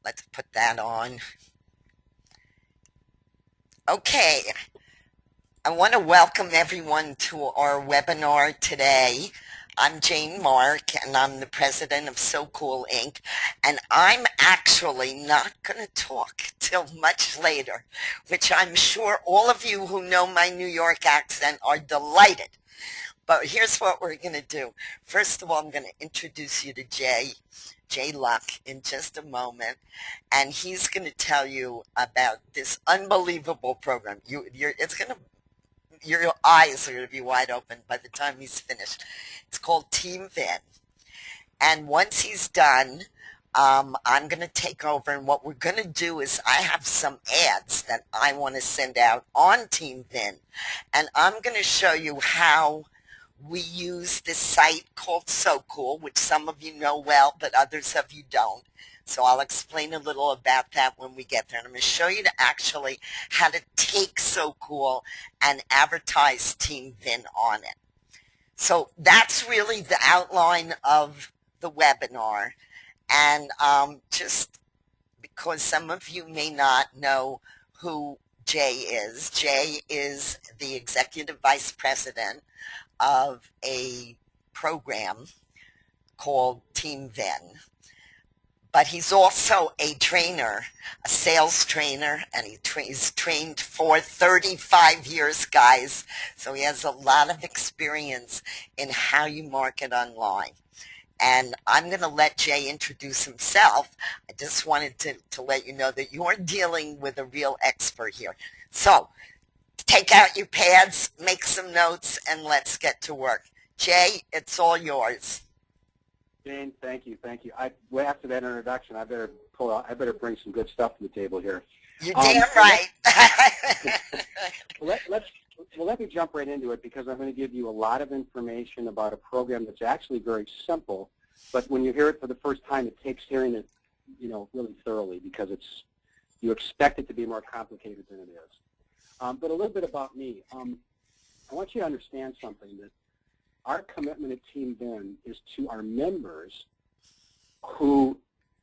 Let's put that on. Okay, I want to welcome everyone to our webinar today. I'm Jane Mark, and I'm the president of Sokule Inc., and I'm actually not going to talk till much later, which I'm sure all of you who know my New York accent are delighted. But here's what we're going to do. First of all, I'm going to introduce you to Jay Luck, in just a moment, and he's going to tell you about this unbelievable program. Your eyes are going to be wide open by the time he's finished. It's called TeamV, and once he's done, I'm going to take over, and what we're going to do is I have some ads that I want to send out on TeamV, and I'm going to show you how we use this site called Sokule, which some of you know well, but others of you don't. So I'll explain a little about that when we get there. And I'm going to show you actually how to take Sokule and advertise TeamV on it. So that's really the outline of the webinar. And just because some of you may not know who Jay is the executive vice president of a program called TeamV. But he's also a trainer, a sales trainer, and he's trained for 35 years, guys. So he has a lot of experience in how you market online. And I'm going to let Jay introduce himself. I just wanted to let you know that you're dealing with a real expert here. So take out your pads, make some notes, and let's get to work. Jay, it's all yours. Jane, thank you. Well, after that introduction, I better bring some good stuff to the table here. You're damn right. Let me jump right into it, because I'm going to give you a lot of information about a program that's actually very simple, but when you hear it for the first time, it takes hearing it, really thoroughly, because you expect it to be more complicated than it is. But a little bit about me. I want you to understand something, that our commitment at TeamV is to our members who,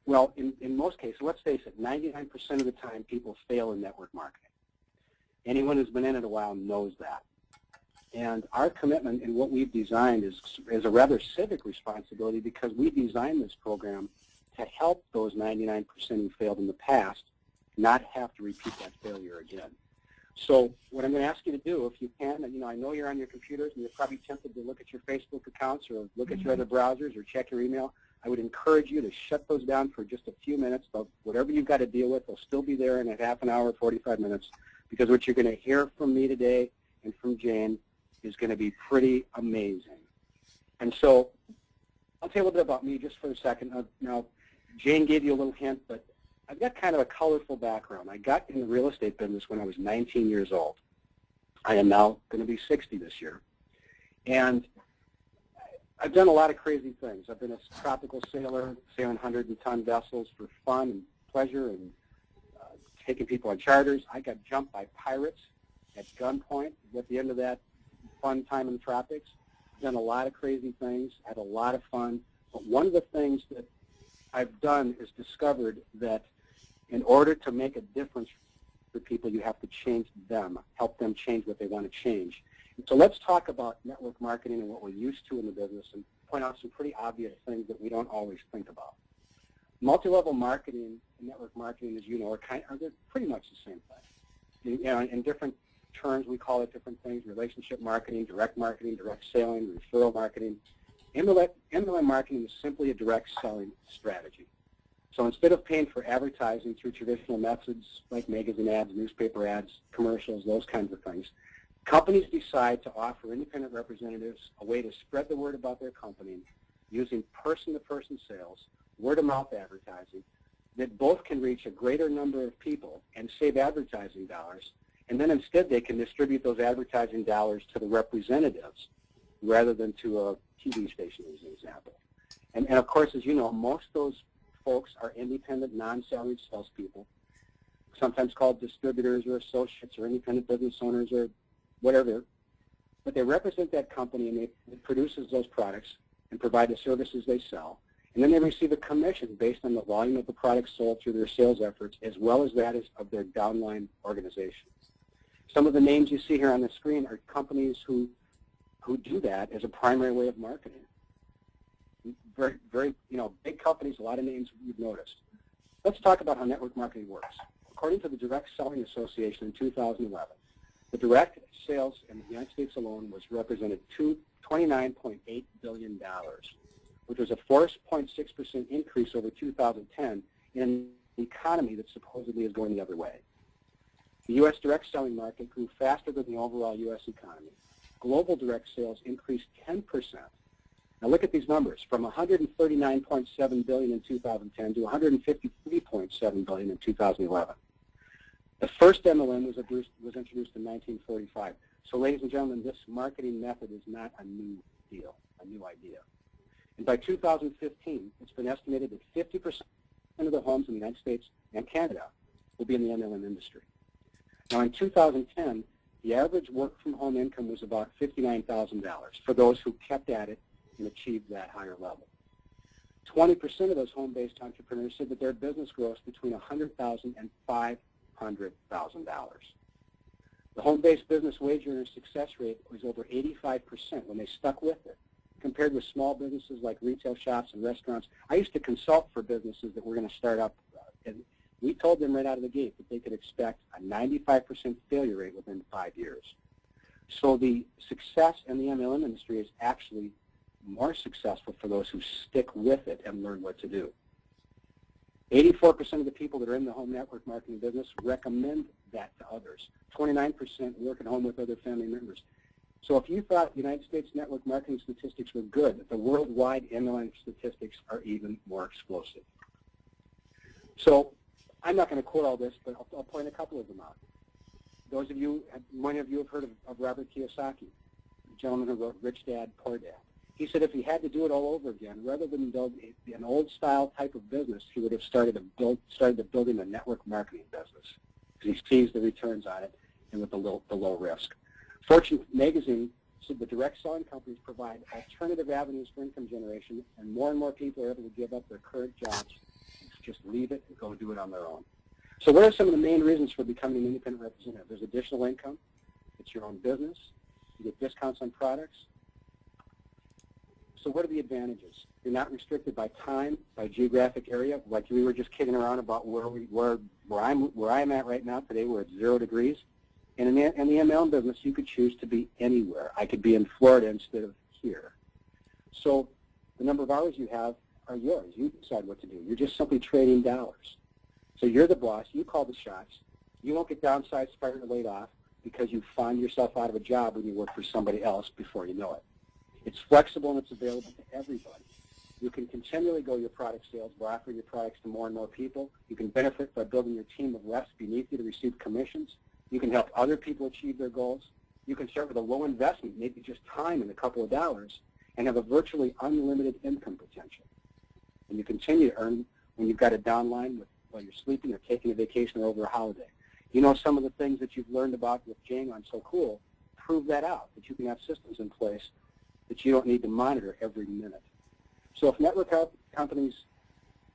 well, in most cases, let's face it, 99% of the time people fail in network marketing. Anyone who's been in it a while knows that. And our commitment and what we've designed is a rather civic responsibility, because we designed this program to help those 99% who failed in the past not have to repeat that failure again. So what I'm going to ask you to do, if you can, I know you're on your computers and you're probably tempted to look at your Facebook accounts or look at your other browsers or check your email. I would encourage you to shut those down for just a few minutes. Whatever you've got to deal with, they'll still be there in a half an hour, 45 minutes, because what you're going to hear from me today and from Jane is going to be pretty amazing. And so I'll tell you a little bit about me just for a second. Now, Jane gave you a little hint, but I've got kind of a colorful background. I got in the real estate business when I was 19 years old. I am now going to be 60 this year. And I've done a lot of crazy things. I've been a tropical sailor, sailing 100-ton vessels for fun and pleasure, and taking people on charters. I got jumped by pirates at gunpoint at the end of that fun time in the tropics. I've done a lot of crazy things, had a lot of fun. But one of the things that I've done is discovered that in order to make a difference for people, you have to change them, help them change what they want to change. And so let's talk about network marketing and what we're used to in the business, and point out some pretty obvious things that we don't always think about. Multi-level marketing and network marketing, as you know, they're pretty much the same thing. In different terms, we call it different things: relationship marketing, direct selling, referral marketing. MLM marketing is simply a direct selling strategy. So instead of paying for advertising through traditional methods like magazine ads, newspaper ads, commercials, those kinds of things, companies decide to offer independent representatives a way to spread the word about their company using person-to-person sales, word-of-mouth advertising, that both can reach a greater number of people and save advertising dollars, and then instead they can distribute those advertising dollars to the representatives rather than to a TV station, as an example. And of course, as you know, most of those folks are independent, non-salaried salespeople, sometimes called distributors or associates or independent business owners or whatever. But they represent that company, and it produces those products and provide the services they sell. And then they receive a commission based on the volume of the products sold through their sales efforts, as well as that of their downline organization. Some of the names you see here on the screen are companies who do that as a primary way of marketing. Very, very, big companies, a lot of names you've noticed. Let's talk about how network marketing works. According to the Direct Selling Association in 2011, the direct sales in the United States alone was represented $29.8 billion, which was a 4.6% increase over 2010 in an economy that supposedly is going the other way. The U.S. direct selling market grew faster than the overall U.S. economy. Global direct sales increased 10%. Now look at these numbers, from $139.7 billion in 2010 to $153.7 billion in 2011. The first MLM was introduced in 1945. So ladies and gentlemen, this marketing method is not a new deal, a new idea. And by 2015, it's been estimated that 50% of the homes in the United States and Canada will be in the MLM industry. Now in 2010, the average work-from-home income was about $59,000 for those who kept at it and achieved that higher level. 20% of those home-based entrepreneurs said that their business grows between $100,000 and $500,000. The home-based business wage earner success rate was over 85% when they stuck with it, compared with small businesses like retail shops and restaurants. I used to consult for businesses that were going to start up, and we told them right out of the gate that they could expect a 95% failure rate within 5 years. So the success in the MLM industry is actually more successful for those who stick with it and learn what to do. 84% of the people that are in the home network marketing business recommend that to others. 29% work at home with other family members. So if you thought the United States network marketing statistics were good, the worldwide MLM statistics are even more explosive. So I'm not going to quote all this, but I'll point a couple of them out. Many of you have heard of Robert Kiyosaki, the gentleman who wrote Rich Dad, Poor Dad. He said if he had to do it all over again, rather than build an old-style type of business, he would have started building a network marketing business, because he sees the returns on it and with the low risk. Fortune magazine said the direct selling companies provide alternative avenues for income generation, and more people are able to give up their current jobs and just leave it and go do it on their own. So what are some of the main reasons for becoming an independent representative? There's additional income. It's your own business. You get discounts on products. So what are the advantages? You're not restricted by time, by geographic area. Like we were just kidding around about where I'm at right now. Today we're at 0 degrees. And in the MLM business, you could choose to be anywhere. I could be in Florida instead of here. So the number of hours you have are yours. You decide what to do. You're just simply trading dollars. So you're the boss. You call the shots. You won't get downsized, fired, or laid off because you find yourself out of a job when you work for somebody else before you know it. It's flexible and it's available to everybody. You can continually grow your product sales by offering your products to more and more people. You can benefit by building your team of reps beneath you to receive commissions. You can help other people achieve their goals. You can start with a low investment, maybe just time and a couple of dollars, and have a virtually unlimited income potential. And you continue to earn when you've got a downline while you're sleeping or taking a vacation or over a holiday. You know, some of the things that you've learned about with Jane on Sokule prove that out, that you can have systems in place that you don't need to monitor every minute. So if network companies'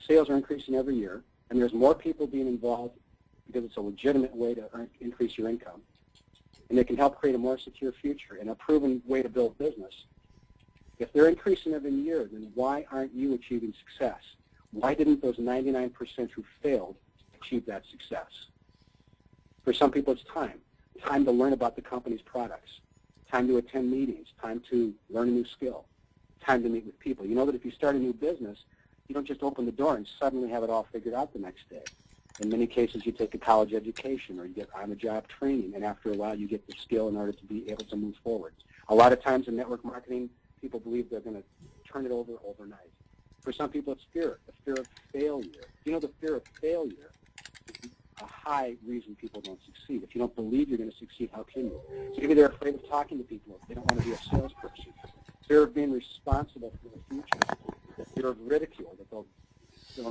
sales are increasing every year, and there's more people being involved because it's a legitimate way to increase your income, and they can help create a more secure future and a proven way to build business, if they're increasing every year, then why aren't you achieving success? Why didn't those 99% who failed achieve that success? For some people, it's time. Time to learn about the company's products. Time to attend meetings, time to learn a new skill, time to meet with people. You know that if you start a new business, you don't just open the door and suddenly have it all figured out the next day. In many cases, you take a college education or you get on-the-job training, and after a while, you get the skill in order to be able to move forward. A lot of times in network marketing, people believe they're going to turn it over overnight. For some people, it's fear, the fear of failure. You know, the fear of failure is a high reason people don't succeed. If you don't believe you're going to succeed, how can you? So maybe they're afraid of talking to people. They don't want to be a salesperson. Fear of being responsible for the future. The fear of ridicule, that they'll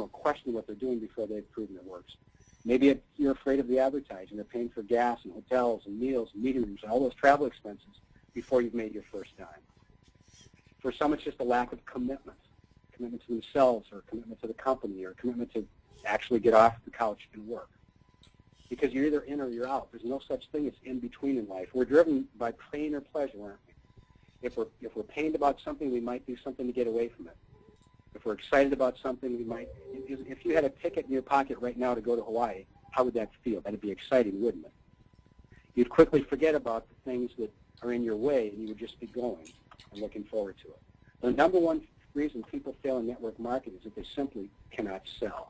question what they're doing before they've proven it works. Maybe you're afraid of the advertising. They're paying for gas and hotels and meals and meeting rooms and all those travel expenses before you've made your first dime. For some, it's just a lack of commitment. commitment to themselves or a commitment to the company or a commitment to actually get off the couch and work. Because you're either in or you're out. There's no such thing as in between in life. We're driven by pain or pleasure, aren't we? If we're pained about something, we might do something to get away from it. If we're excited about something, we might. If you had a ticket in your pocket right now to go to Hawaii, how would that feel? That'd be exciting, wouldn't it? You'd quickly forget about the things that are in your way, and you would just be going and looking forward to it. The number one reason people fail in network marketing is that they simply cannot sell.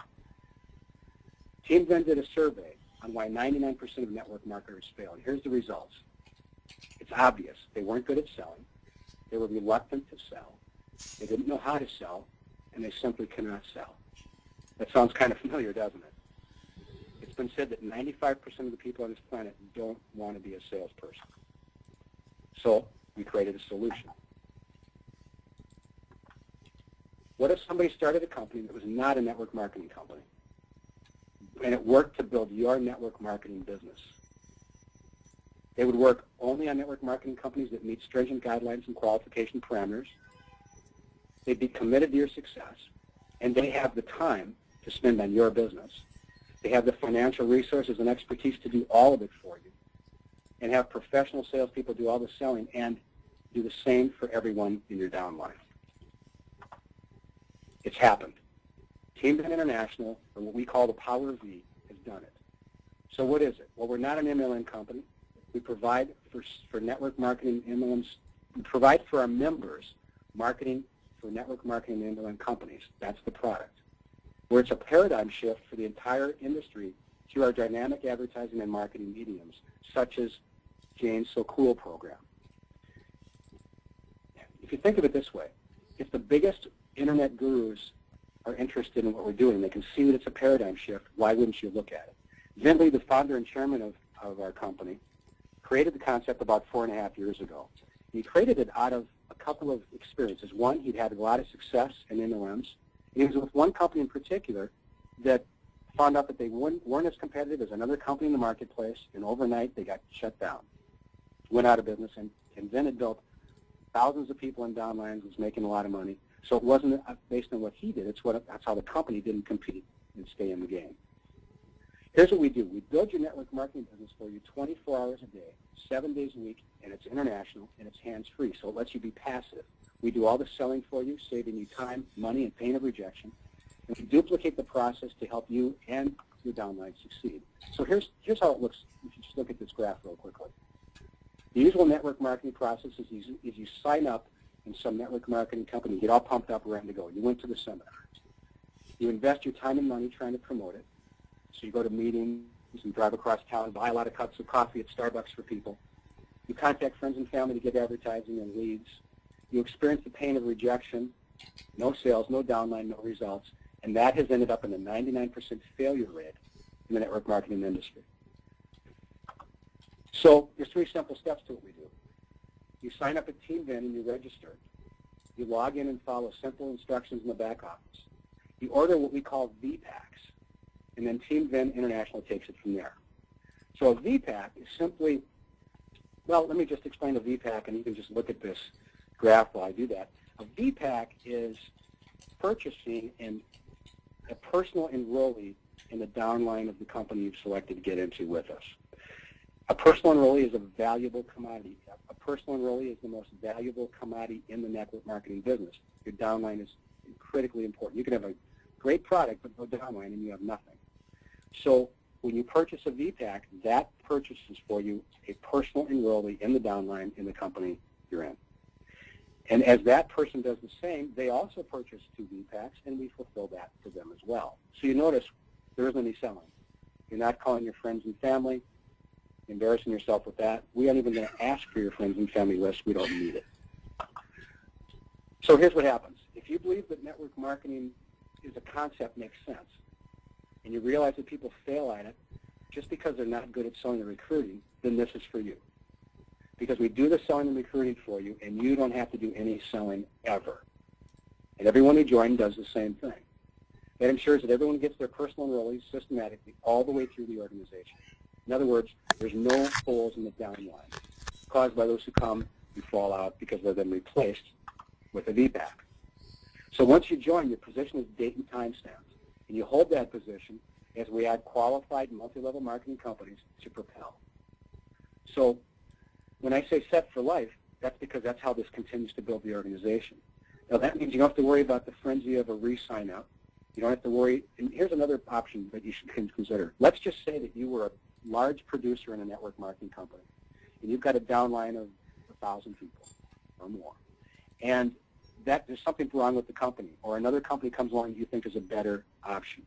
TeamV did a survey on why 99% of network marketers fail. And here's the results. It's obvious. They weren't good at selling. They were reluctant to sell. They didn't know how to sell, and they simply cannot sell. That sounds kind of familiar, doesn't it? It's been said that 95% of the people on this planet don't want to be a salesperson. So we created a solution. What if somebody started a company that was not a network marketing company, and it worked to build your network marketing business? They would work only on network marketing companies that meet stringent guidelines and qualification parameters. They'd be committed to your success, and they have the time to spend on your business. They have the financial resources and expertise to do all of it for you, and have professional salespeople do all the selling and do the same for everyone in your downline. It's happened. TeamV International, or what we call the Power V, has done it. So what is it? Well, we're not an MLM company. We provide for network marketing MLMs. We provide for our members marketing for network marketing MLM companies. That's the product. Where it's a paradigm shift for the entire industry through our dynamic advertising and marketing mediums, such as Jane's Sokule program. If you think of it this way, if the biggest internet gurus are interested in what we're doing, they can see that it's a paradigm shift, why wouldn't you look at it? Vinley, the founder and chairman of our company, created the concept about 4.5 years ago. He created it out of a couple of experiences. One, he'd had a lot of success in MLMs. And he was with one company in particular that found out that they weren't as competitive as another company in the marketplace, and overnight they got shut down, went out of business, and Vin had built thousands of people in downlines, was making a lot of money. So it wasn't based on what he did. That's how the company didn't compete and stay in the game. Here's what we do. We build your network marketing business for you 24 hours a day, 7 days a week, and it's international, and it's hands-free, so it lets you be passive. We do all the selling for you, saving you time, money, and pain of rejection. And we duplicate the process to help you and your downline succeed. So here's how it looks if you just look at this graph real quickly. The usual network marketing process is you sign up in some network marketing company, you get all pumped up, ready to go. You went to the seminar. You invest your time and money trying to promote it. So you go to meetings, you drive across town, buy a lot of cups of coffee at Starbucks for people. You contact friends and family to get advertising and leads. You experience the pain of rejection, no sales, no downline, no results, and that has ended up in a 99% failure rate in the network marketing industry. So there's 3 simple steps to what we do. You sign up at TeamV and you register. You log in and follow simple instructions in the back office. You order what we call VPACs, and then TeamV International takes it from there. So a VPAC is simply, well, let me just explain a VPAC, and you can just look at this graph while I do that. A VPAC is purchasing a personal enrollee in the downline of the company you've selected to get into with us. A personal enrollee is a valuable commodity. A personal enrollee is the most valuable commodity in the network marketing business. Your downline is critically important. You can have a great product, but no downline, and you have nothing. So when you purchase a VPAC, that purchases for you a personal enrollee in the downline in the company you're in. And as that person does the same, they also purchase 2 VPACs, and we fulfill that for them as well. So you notice there isn't any selling. You're not calling your friends and family, embarrassing yourself with that. We aren't even going to ask for your friends and family list. We don't need it. So here's what happens. If you believe that network marketing is a concept makes sense, and you realize that people fail at it just because they're not good at selling and recruiting, then this is for you. Because we do the selling and recruiting for you, and you don't have to do any selling ever. And everyone who joined does the same thing. That ensures that everyone gets their personal enrollees systematically all the way through the organization. In other words, there's no holes in the downline caused by those who come and fall out because they're then replaced with a VPAC. So once you join, your position is date and time stamps, and you hold that position as we add qualified multi-level marketing companies to propel. So when I say set for life, that's because that's how this continues to build the organization. Now that means you don't have to worry about the frenzy of a re-sign up. You don't have to worry, and here's another option that you should consider. Let's just say that you were a large producer in a network marketing company, and you've got a downline of 1,000 people or more. And that there's something wrong with the company, or another company comes along that you think is a better option.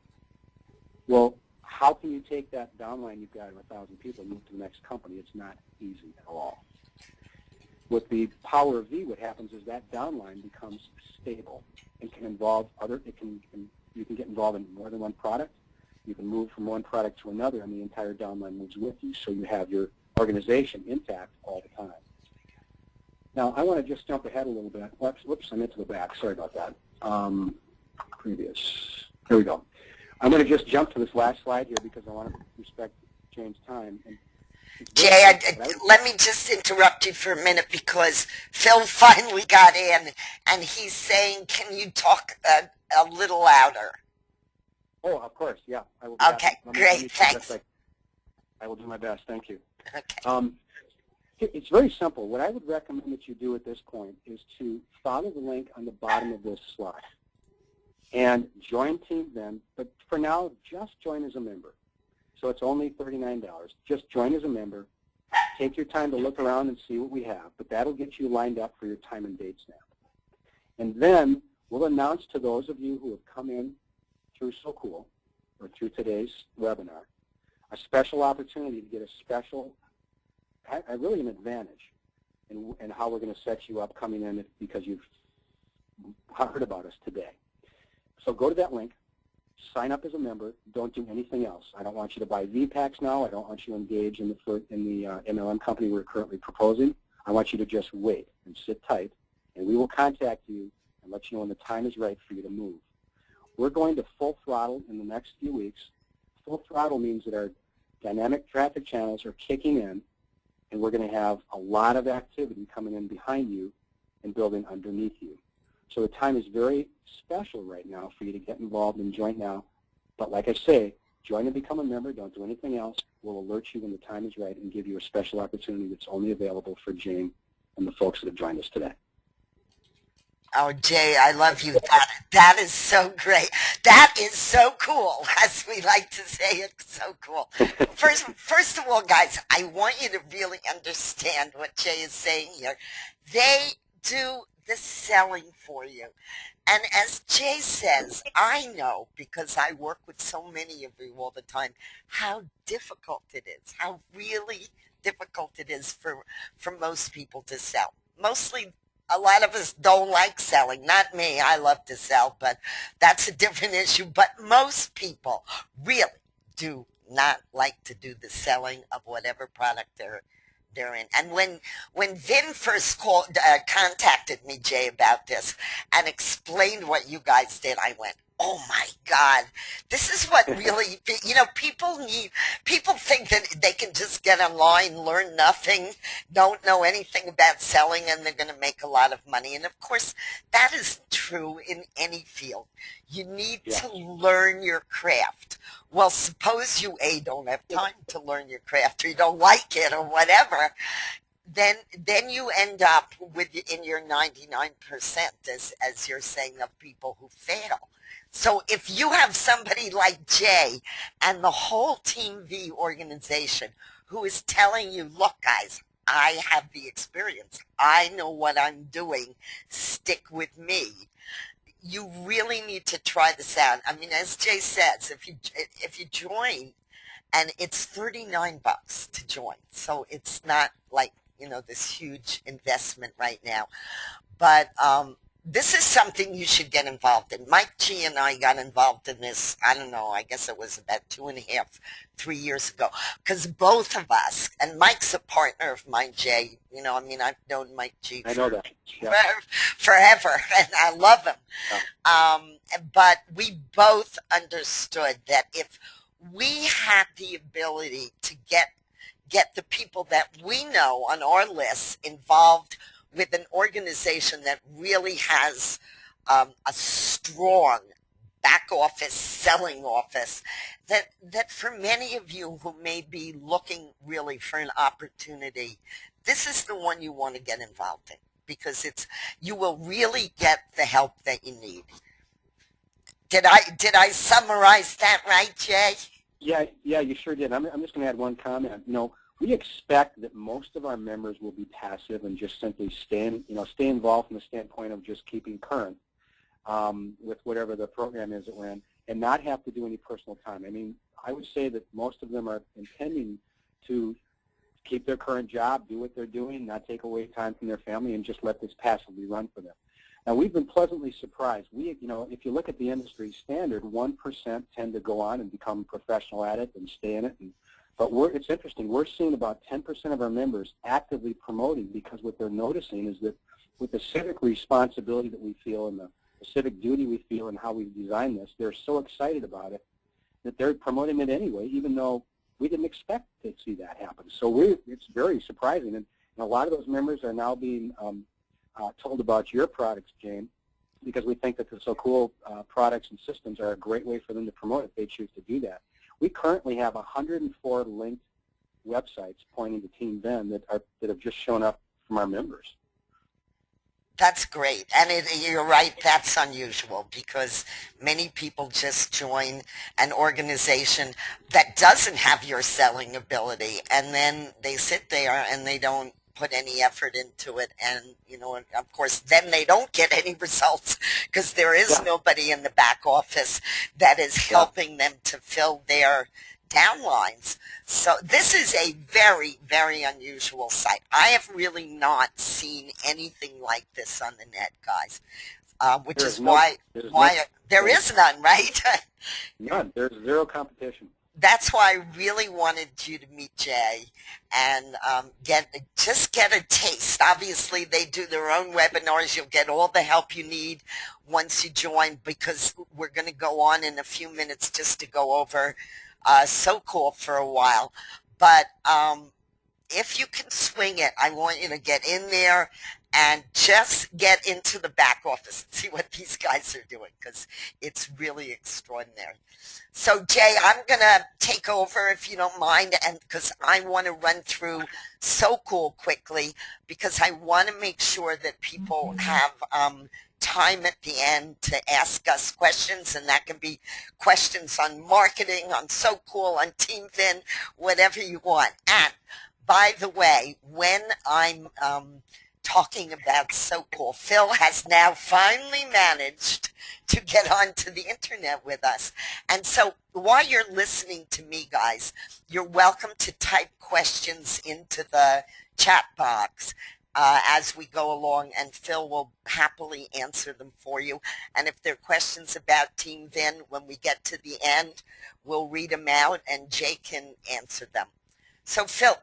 Well, how can you take that downline you've got of 1,000 people and move to the next company? It's not easy at all. With the power of V, what happens is that downline becomes stable and can involve you can get involved in more than one product. You can move from one product to another, and the entire downline moves with you, so you have your organization intact all the time. Now, I want to just jump ahead a little bit. Whoops, I meant to go back. Sorry about that. Previous. There we go. I'm going to just jump to this last slide here because I want to respect Jane's time. And Jay, let me just interrupt you for a minute because Phil finally got in, and he's saying, can you talk a little louder? Oh, of course, yeah. I will okay, great, thanks. I will do my best. Thank you. Okay. It's very simple. What I would recommend that you do at this point is to follow the link on the bottom of this slide and join TeamV, but for now, just join as a member. So it's only $39. Just join as a member. Take your time to look around and see what we have, but that'll get you lined up for your time and date stamp. And then we'll announce to those of you who have come in through Sokule or through today's webinar a special opportunity to get a special, really an advantage in how we're going to set you up coming in because you've heard about us today. So go to that link, sign up as a member, don't do anything else. I don't want you to buy V-Packs now. I don't want you to engage in the MLM company we're currently proposing. I want you to just wait and sit tight, and we will contact you and let you know when the time is right for you to move. We're going to full throttle in the next few weeks. Full throttle means that our dynamic traffic channels are kicking in, and we're going to have a lot of activity coming in behind you and building underneath you. So the time is very special right now for you to get involved and join now. But like I say, join and become a member. Don't do anything else. We'll alert you when the time is right and give you a special opportunity that's only available for Jane and the folks that have joined us today. Oh, Jay, I love you. That is so great. That is so cool, as we like to say. It's so cool. First of all, guys, I want you to really understand what Jay is saying here. They do the selling for you. And as Jay says, I know, because I work with so many of you all the time, how difficult it is, how really difficult it is for most people to sell. Mostly, a lot of us don't like selling. Not me. I love to sell, but that's a different issue. But most people really do not like to do the selling of whatever product they're in. And when Vin first contacted me, Jay, about this and explained what you guys did, I went, oh my God, this is what really, people think that they can just get online, learn nothing, don't know anything about selling, and they're going to make a lot of money. And of course, that is true in any field. You need to learn your craft. Well, suppose you, don't have time to learn your craft, or you don't like it, or whatever, then you end up in your 99%, as you're saying, of people who fail. So if you have somebody like Jay and the whole TeamV organization who is telling you, look, guys, I have the experience. I know what I'm doing. Stick with me. You really need to try this out. I mean, as Jay says, if you join, and it's $39 to join, so it's not like, this huge investment right now. But this is something you should get involved in. Mike G and I got involved in this, I don't know, I guess it was about 2.5, 3 years ago, because both of us, and Mike's a partner of mine, Jay, I've known Mike G forever, and I love him. But we both understood that if we had the ability to get the people that we know on our list involved with an organization that really has a strong back office selling office that for many of you who may be looking really for an opportunity, this is the one you want to get involved in because you will really get the help that you need. Did I summarize that right, Jay? Yeah, yeah, you sure did. I'm just going to add one comment. We expect that most of our members will be passive and just simply stay involved from the standpoint of just keeping current with whatever the program is that we're in, and not have to do any personal time. I mean, I would say that most of them are intending to keep their current job, do what they're doing, not take away time from their family, and just let this passively run for them. Now, we've been pleasantly surprised. If you look at the industry standard, 1% tend to go on and become professional at it and stay in it. But it's interesting. We're seeing about 10% of our members actively promoting because what they're noticing is that with the civic responsibility that we feel and the civic duty we feel and how we've designed this, they're so excited about it that they're promoting it anyway, even though we didn't expect to see that happen. So it's very surprising. And a lot of those members are now being told about your products, Jane, because we think that the Sokule products and systems are a great way for them to promote if they choose to do that. We currently have 104 linked websites pointing to TeamV that have just shown up from our members. That's great. And you're right, that's unusual because many people just join an organization that doesn't have your selling ability, and then they sit there and they don't put any effort into it, and of course then they don't get any results because there is nobody in the back office that is helping them to fill their downlines. So this is a very, very unusual site. I have really not seen anything like this on the net, guys, which is why there is none, right? None. There's zero competition. That's why I really wanted you to meet Jay and just get a taste. Obviously, they do their own webinars. You'll get all the help you need once you join because we're going to go on in a few minutes just to go over Sokule for a while. But if you can swing it, I want you to get in there and just get into the back office and see what these guys are doing because it's really extraordinary. So, Jay, I'm going to take over if you don't mind, and because I want to run through Sokule quickly because I want to make sure that people have time at the end to ask us questions, and that can be questions on marketing, on Sokule, on TeamV, whatever you want. And by the way, when I'm talking about Sokule, Phil has now finally managed to get onto the internet with us. And so while you're listening to me, guys, you're welcome to type questions into the chat box as we go along, and Phil will happily answer them for you. And if there are questions about TeamV, when we get to the end, we'll read them out and Jay can answer them. So, Phil,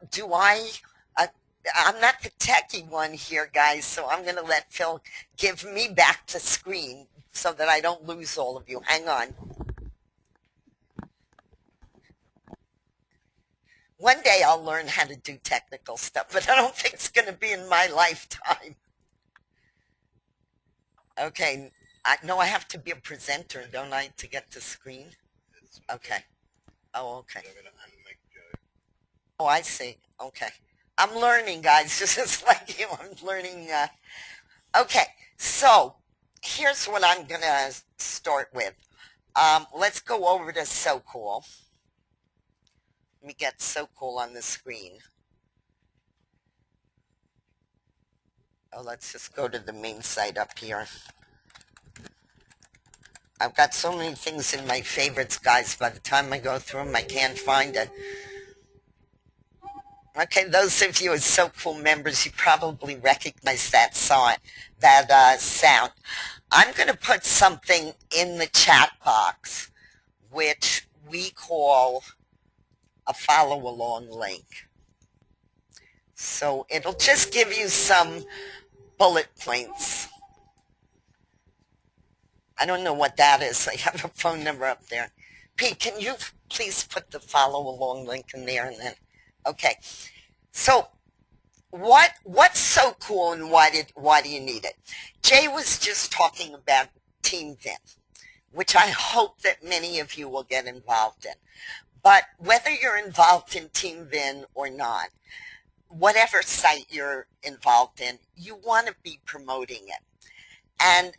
I'm not the techie one here, guys, so I'm going to let Phil give me back the screen so that I don't lose all of you. Hang on. One day I'll learn how to do technical stuff, but I don't think it's going to be in my lifetime. Okay. I have to be a presenter, don't I, to get the screen? Okay. Oh, okay. Oh, I see. Okay. I'm learning, guys, just like you. I'm learning. Okay, so here's what I'm going to start with. Let's go over to Sokule. Let me get Sokule on the screen. Oh, let's just go to the main site up here. I've got so many things in my favorites, guys. By the time I go through them, I can't find it. Okay, those of you as Sokule members, you probably recognize that sound. I'm going to put something in the chat box, which we call a follow-along link. So it'll just give you some bullet points. I don't know what that is. I have a phone number up there. Pete, can you please put the follow-along link in there and then? Okay, so what's so cool and why do you need it? Jay was just talking about TeamV, which I hope that many of you will get involved in. But whether you're involved in TeamVin or not, whatever site you're involved in, you want to be promoting it. And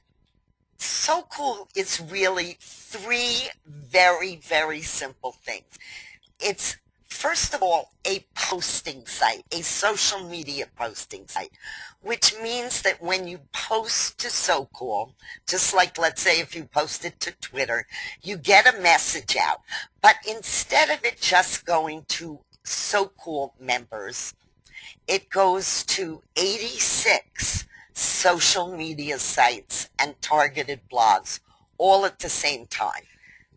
Sokule is really three very, very simple things. It's, first of all, a posting site, a social media posting site, which means that when you post to Sokule, just like, let's say, if you posted to Twitter, you get a message out. But instead of it just going to Sokule members, it goes to 86 social media sites and targeted blogs all at the same time.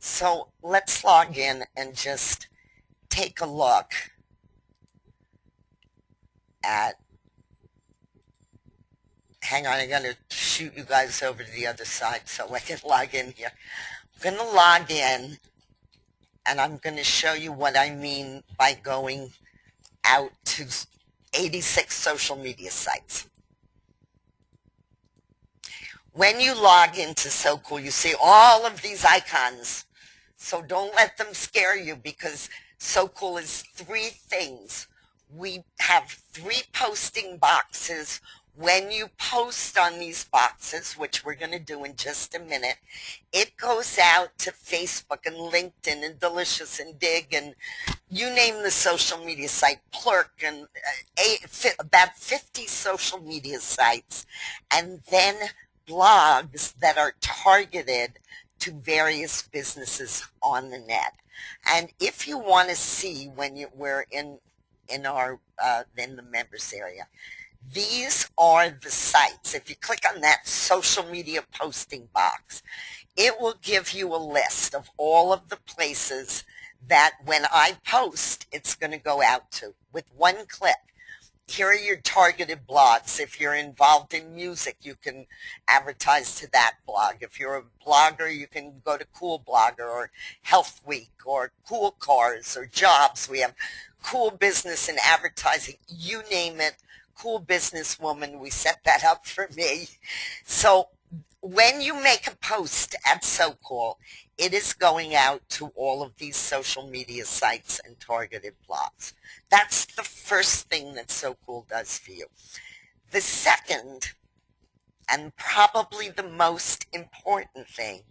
So let's log in and just take a look at, hang on, I'm going to shoot you guys over to the other side so I can log in here. I'm going to log in and I'm going to show you what I mean by going out to 86 social media sites. When you log into Sokule, you see all of these icons. So don't let them scare you, because Sokule is three things. We have three posting boxes. When you post on these boxes, which we're going to do in just a minute, it goes out to Facebook and LinkedIn and Delicious and Dig and you name the social media site, Plurk, and about 50 social media sites, and then blogs that are targeted to various businesses on the net. And if you want to see when we're in the members area, these are the sites. If you click on that social media posting box, it will give you a list of all of the places that when I post, it's going to go out to with one click. Here are your targeted blogs. If you're involved in music, you can advertise to that blog. If you're a blogger, you can go to Cool Blogger or Health Week or Cool Cars or Jobs. We have Cool Business and Advertising. You name it. Cool Businesswoman, we set that up for me. So when you make a post at Sokule, it is going out to all of these social media sites and targeted blogs. That's the first thing that Sokule does for you. The second, and probably the most important thing,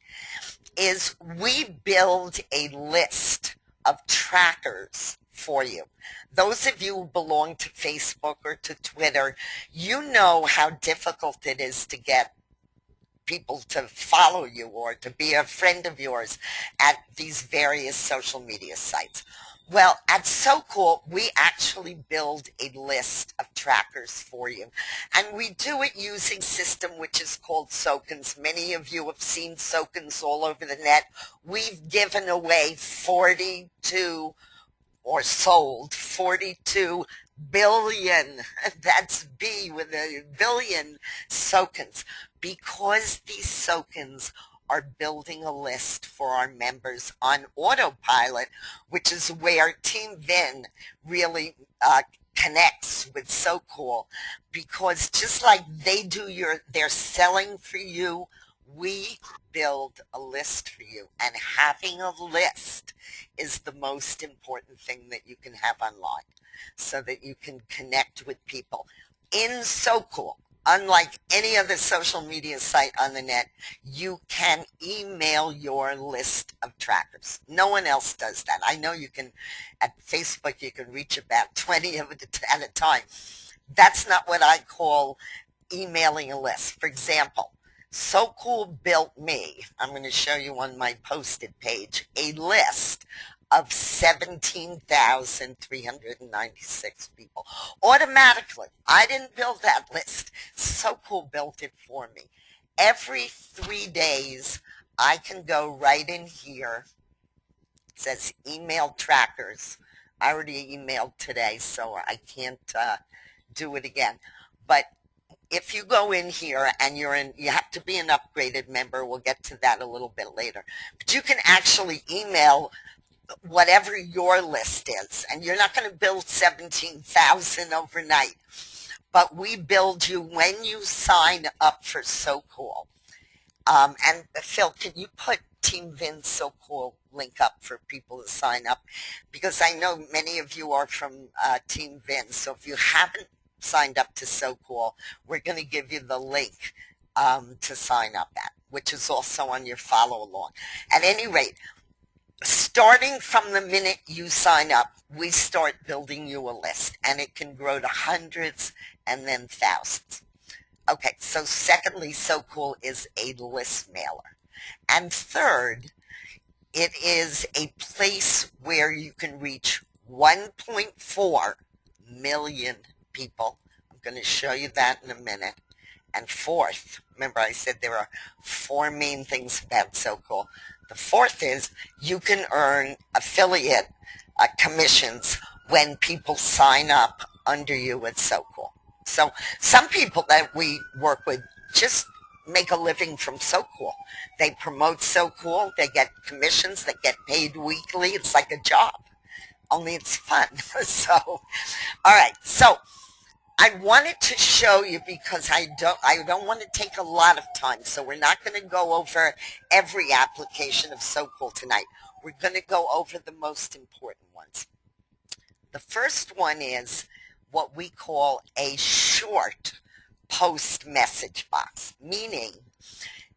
is we build a list of trackers for you. Those of you who belong to Facebook or to Twitter, you know how difficult it is to get people to follow you or to be a friend of yours at these various social media sites. Well, at Sokule, we actually build a list of trackers for you. And we do it using a system which is called Sokens. Many of you have seen Sokens all over the net. We've given away 42 or sold 42 billion, that's B with a billion, Sokens, because these Sokens are building a list for our members on autopilot, which is where TeamVin really connects with Sokule, because just like they do their selling for you, we build a list for you, and having a list is the most important thing that you can have online so that you can connect with people. In Sokule, unlike any other social media site on the net, you can email your list of trackers. No one else does that. I know you can, at Facebook, you can reach about 20 of it at a time. That's not what I call emailing a list. For example, Sokule built me, I'm going to show you on my posted page, a list of 17,396 people. Automatically. I didn't build that list. Sokule built it for me. Every 3 days, I can go right in here. It says email trackers. I already emailed today, so I can't do it again. But if you go in here and you have to be an upgraded member. We'll get to that a little bit later. But you can actually email whatever your list is. And you're not going to build 17,000 overnight, but we build you when you sign up for Sokule. And Phil, can you put Team Vin's Sokule link up for people to sign up? Because I know many of you are from Team Vin, so if you haven't signed up to Sokule, we're going to give you the link to sign up at, which is also on your follow along. At any rate, starting from the minute you sign up, we start building you a list, and it can grow to hundreds and then thousands. Okay, so secondly, Sokule is a list mailer. And third, it is a place where you can reach 1.4 million people. I'm going to show you that in a minute. And fourth, remember I said there are four main things about Sokule. The fourth is you can earn affiliate commissions when people sign up under you at Sokule. So some people that we work with just make a living from Sokule. They promote Sokule, they get commissions, they get paid weekly. It's like a job, only it's fun. So, all right. So I wanted to show you because I don't want to take a lot of time. So we're not going to go over every application of Sokule tonight. We're going to go over the most important ones. The first one is what we call a short post message box, meaning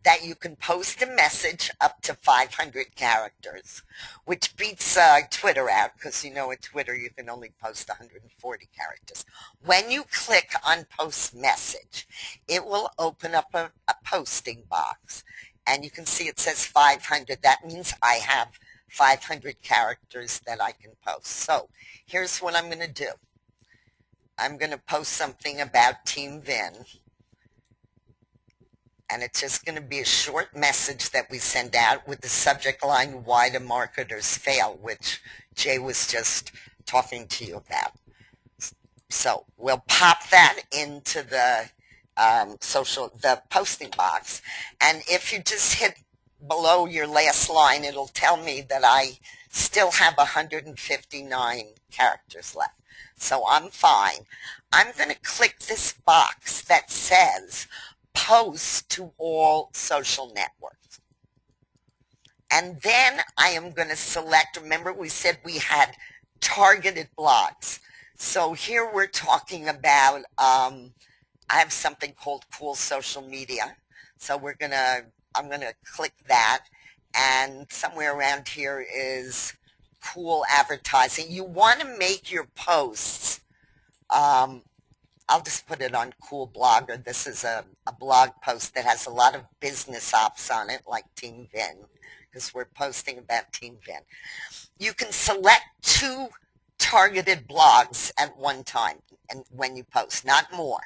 that you can post a message up to 500 characters, which beats Twitter out because, you know, at Twitter you can only post 140 characters. When you click on post message, it will open up a posting box, and you can see it says 500. That means I have 500 characters that I can post. So here's what I'm going to do. I'm going to post something about Team Vin, and it's just going to be a short message that we send out with the subject line, "Why do marketers fail?" which Jay was just talking to you about. So we'll pop that into the the posting box, and if you just hit below your last line, it'll tell me that I still have 159 characters left. So I'm fine. I'm going to click this box that says post to all social networks. And then I am going to select, remember we said we had targeted blogs. So here we're talking about, I have something called Cool Social Media. So I'm going to click that, and somewhere around here is cool advertising. You want to make your posts, I'll just put it on Cool Blogger. This is a blog post that has a lot of business ops on it, like Team Vin, because we're posting about Team Vin. You can select 2 targeted blogs at one time and when you post, not more.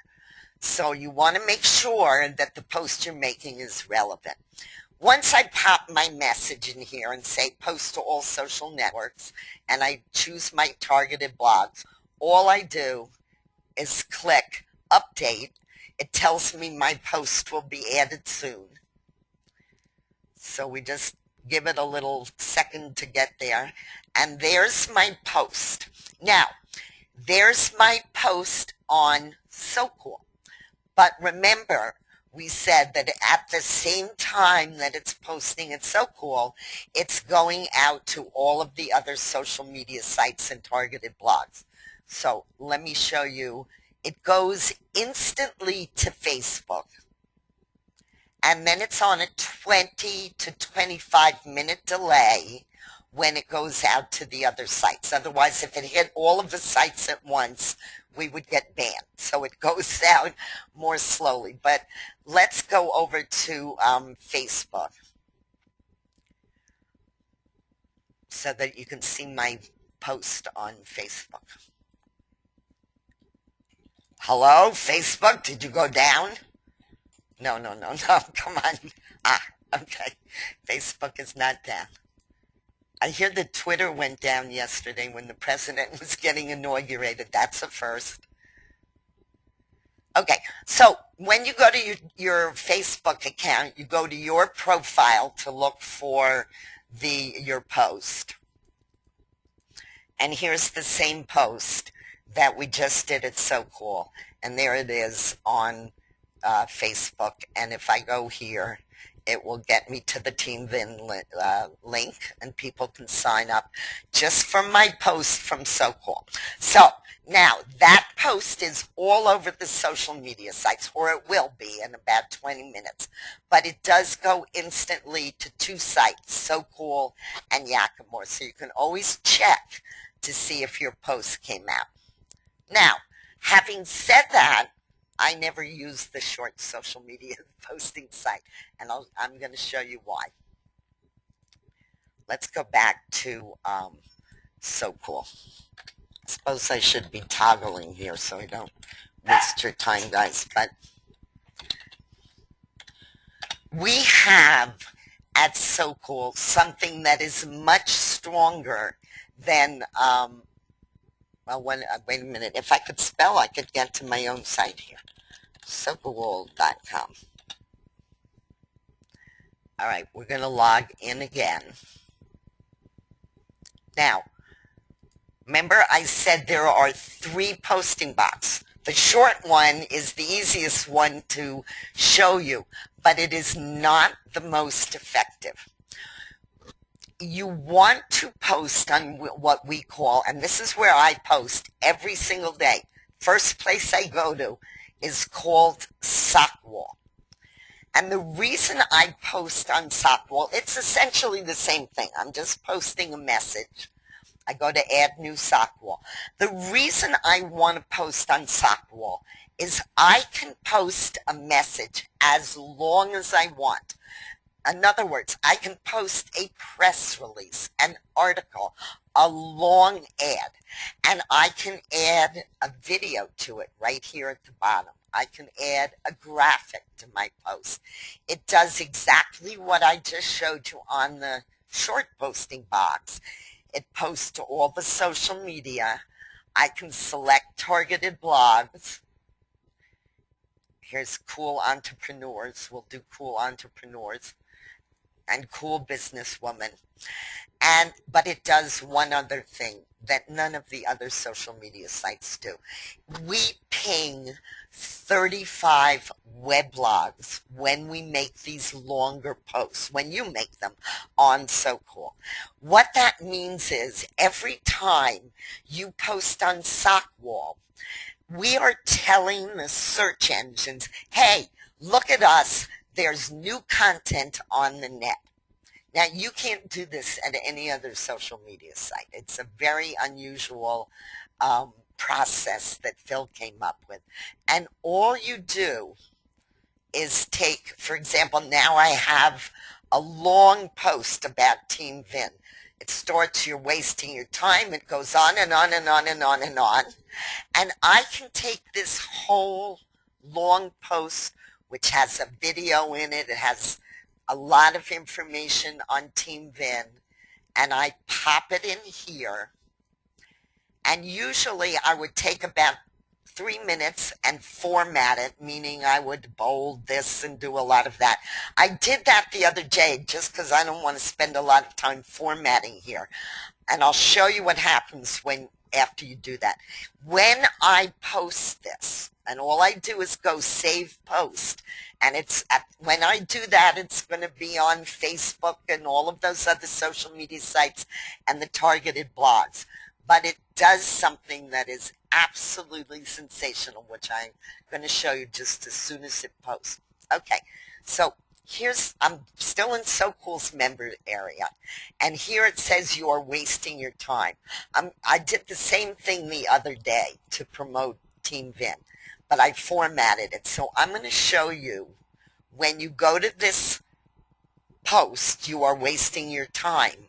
So you want to make sure that the post you're making is relevant. Once I pop my message in here and say post to all social networks, and I choose my targeted blogs, all I do is click update. It tells me my post will be added soon. So we just give it a little second to get there. And there's my post. Now, there's my post on Sokule. But remember, we said that at the same time that it's posting at Sokule, it's going out to all of the other social media sites and targeted blogs. So let me show you. It goes instantly to Facebook, and then it's on a 20 to 25 minute delay when it goes out to the other sites. Otherwise, if it hit all of the sites at once, we would get banned. So it goes out more slowly. But let's go over to Facebook so that you can see my post on Facebook. Hello, Facebook? Did you go down? No. Come on. Okay. Facebook is not down. I hear that Twitter went down yesterday when the president was getting inaugurated. That's a first. Okay, so when you go to your Facebook account, you go to your profile to look for your post. And here's the same post that we just did at Sokule. And there it is on Facebook. And if I go here, it will get me to the TeamV link, and people can sign up just from my post from Sokule. So now that post is all over the social media sites, or it will be in about 20 minutes. But it does go instantly to two sites, Sokule and Yakimore. So you can always check to see if your post came out. Now, having said that, I never use the short social media posting site, and I'm going to show you why. Let's go back to Sokule. I suppose I should be toggling here so I don't waste your time, guys, but we have at Sokule something that is much stronger than well, wait a minute. If I could spell, I could get to my own site here. Sokule.com. All right, we're going to log in again. Now, remember I said there are 3 posting boxes. The short one is the easiest one to show you, but it is not the most effective. You want to post on what we call, and this is where I post every single day. First place I go to is called Sokule. And the reason I post on Sokule, it's essentially the same thing. I'm just posting a message. I go to add new Sokule. The reason I want to post on Sokule is I can post a message as long as I want. In other words, I can post a press release, an article, a long ad, and I can add a video to it right here at the bottom. I can add a graphic to my post. It does exactly what I just showed you on the short posting box. It posts to all the social media. I can select targeted blogs. Here's cool entrepreneurs. We'll do cool entrepreneurs and cool businesswoman. But it does one other thing that none of the other social media sites do. We ping 35 weblogs when we make these longer posts, when you make them on Sokule. What that means is every time you post on Sokule, we are telling the search engines, hey, look at us. There's new content on the net. Now, you can't do this at any other social media site. It's a very unusual process that Phil came up with. And all you do is take, for example, now I have a long post about TeamV. It starts, you're wasting your time. It goes on and on and on and on and on. And I can take this whole long post, which has a video in it. It has a lot of information on TeamV, and I pop it in here. And usually I would take about 3 minutes and format it, meaning I would bold this and do a lot of that. I did that the other day just because I don't want to spend a lot of time formatting here. And I'll show you what happens after you do that. When I post this, and all I do is go save post, and when I do that, it's going to be on Facebook and all of those other social media sites and the targeted blogs. But it does something that is absolutely sensational, which I'm going to show you just as soon as it posts. Okay, so I'm still in Sokule's member area, and here it says you are wasting your time. I did the same thing the other day to promote TeamV, but I formatted it. So I'm going to show you when you go to this post, you are wasting your time.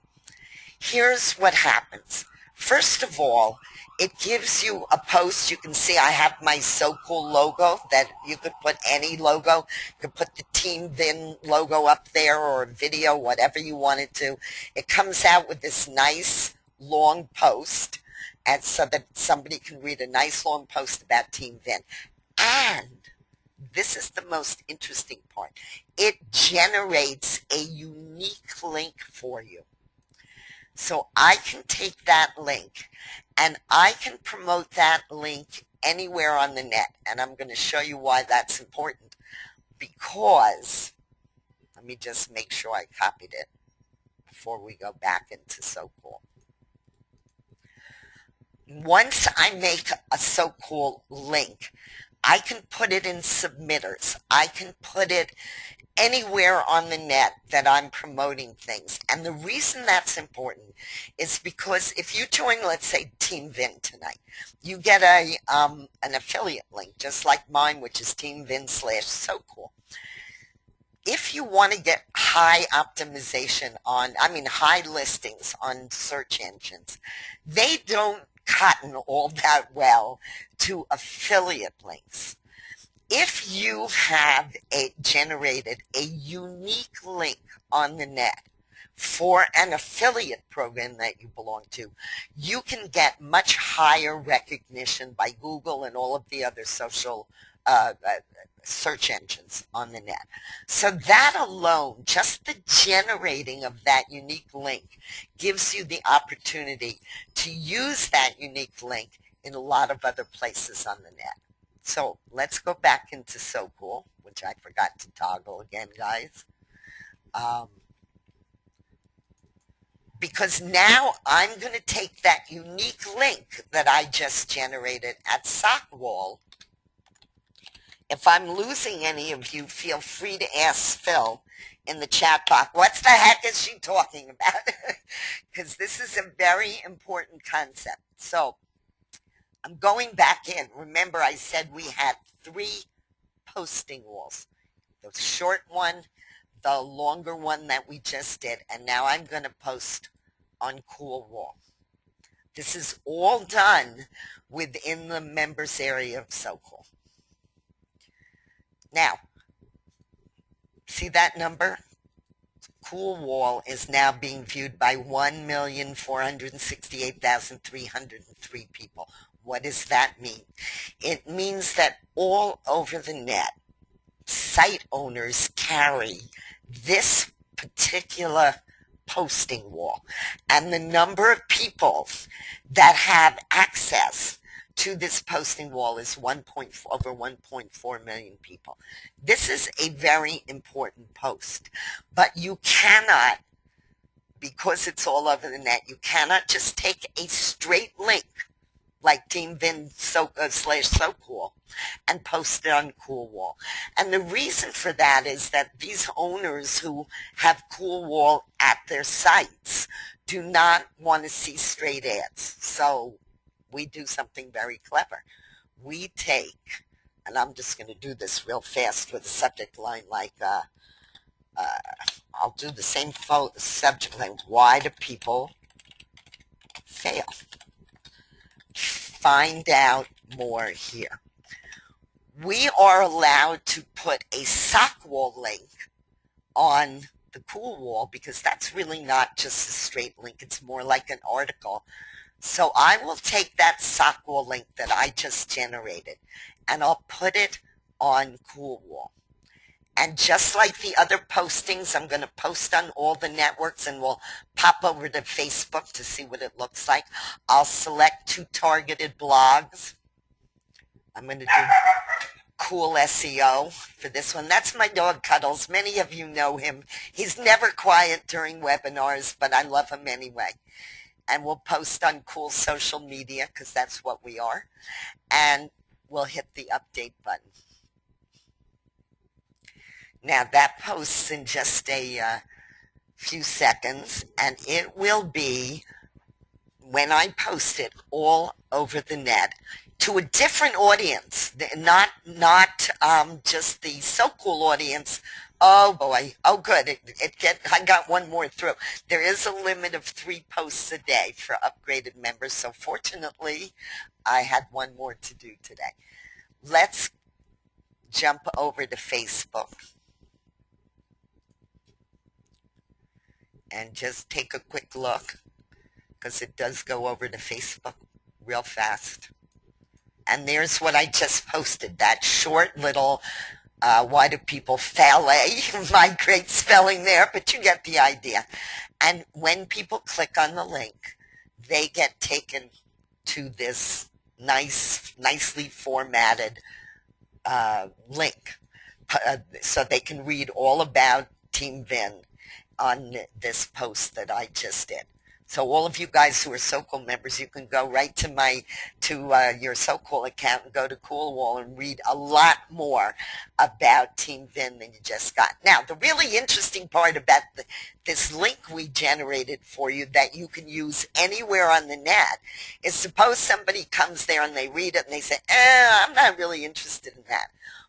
Here's what happens. First of all, it gives you a post. You can see I have my Sokule logo that you could put any logo. You could put the TeamV logo up there or a video, whatever you wanted to. It comes out with this nice long post, and so that somebody can read a nice long post about TeamV. And this is the most interesting part. It generates a unique link for you. So I can take that link and I can promote that link anywhere on the net. And I'm going to show you why that's important. Because, let me just make sure I copied it before we go back into Sokule. Once I make a Sokule link, I can put it in submitters. I can put it anywhere on the net that I'm promoting things. And the reason that's important is because if you join, let's say, TeamVin tonight, you get an affiliate link, just like mine, which is TeamVin/Sokule. If you want to get high optimization high listings on search engines, they don't cotton all that well to affiliate links. If you have generated a unique link on the net for an affiliate program that you belong to, you can get much higher recognition by Google and all of the other social search engines on the net. So that alone, just the generating of that unique link, gives you the opportunity to use that unique link in a lot of other places on the net. So let's go back into Sokule, which I forgot to toggle again, guys. Because now I'm going to take that unique link that I just generated at Sokule. If I'm losing any of you, feel free to ask Phil in the chat box, what the heck is she talking about? Because this is a very important concept. So I'm going back in. Remember, I said we had 3 posting walls. The short one, the longer one that we just did, and now I'm going to post on Cool Wall. This is all done within the members area of Sokule. Now, see that number? Cool Wall is now being viewed by 1,468,303 people. What does that mean? It means that all over the net, site owners carry this particular posting wall. And the number of people that have access to this posting wall is over 1.4 million people. This is a very important post. But you cannot, because it's all over the net, you cannot just take a straight link like TeamVin/Sokule and post it on Cool Wall. And the reason for that is that these owners who have Cool Wall at their sites do not want to see straight ads. So we do something very clever. We take, and I'm just going to do this real fast with a subject line like, I'll do the same subject line, why do people fail? Find out more here. We are allowed to put a Sokule link on the Cool Wall because that's really not just a straight link. It's more like an article. So I will take that Sokule link that I just generated and I'll put it on Cool Wall. And just like the other postings, I'm going to post on all the networks and we'll pop over to Facebook to see what it looks like. I'll select 2 targeted blogs. I'm going to do cool SEO for this one. That's my dog Cuddles. Many of you know him. He's never quiet during webinars, but I love him anyway. And we'll post on cool social media because that's what we are. And we'll hit the update button. Now that posts in just a few seconds, and it will be, when I post it, all over the net to a different audience, not just the Sokule audience. Oh boy, oh good, I got one more through. There is a limit of 3 posts a day for upgraded members, so fortunately I had one more to do today. Let's jump over to Facebook and just take a quick look because it does go over to Facebook real fast. And there's what I just posted, that short little Why do people phthalate? My great spelling there, but you get the idea. And when people click on the link, they get taken to this nicely formatted link, so they can read all about Team Vin on this post that I just did. So all of you guys who are Sokule members, you can go right to your Sokule account and go to Coolwall and read a lot more about Team Vin than you just got. Now, the really interesting part about this link we generated for you that you can use anywhere on the net is, suppose somebody comes there and they read it and they say, I'm not really interested in that.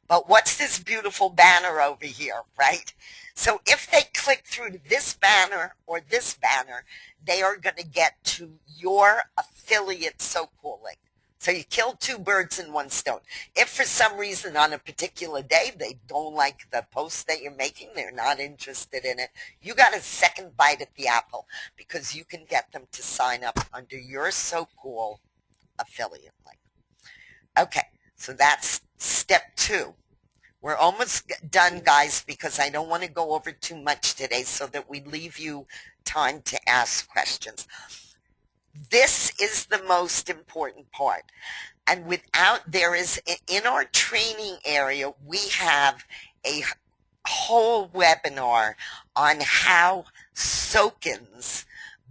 But what's this beautiful banner over here, right? So if they click through to this banner or this banner, they are going to get to your affiliate Sokule link. So you kill two birds in one stone. If for some reason on a particular day they don't like the post that you're making, they're not interested in it, you got a second bite at the apple, because you can get them to sign up under your Sokule affiliate link. Okay, so that's step 2. We're almost done, guys, because I don't want to go over too much today so that we leave you time to ask questions. This is the most important part. And in our training area, we have a whole webinar on how Sokens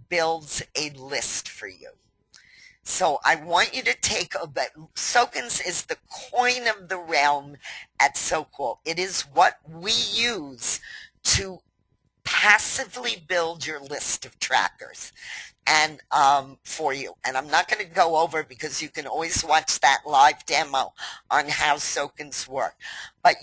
builds a list for you. So I want you to take a bit. Sokens is the coin of the realm at Sokule. It is what we use to passively build your list of trackers and for you. And I'm not going to go over, because you can always watch that live demo on how Sokens work. But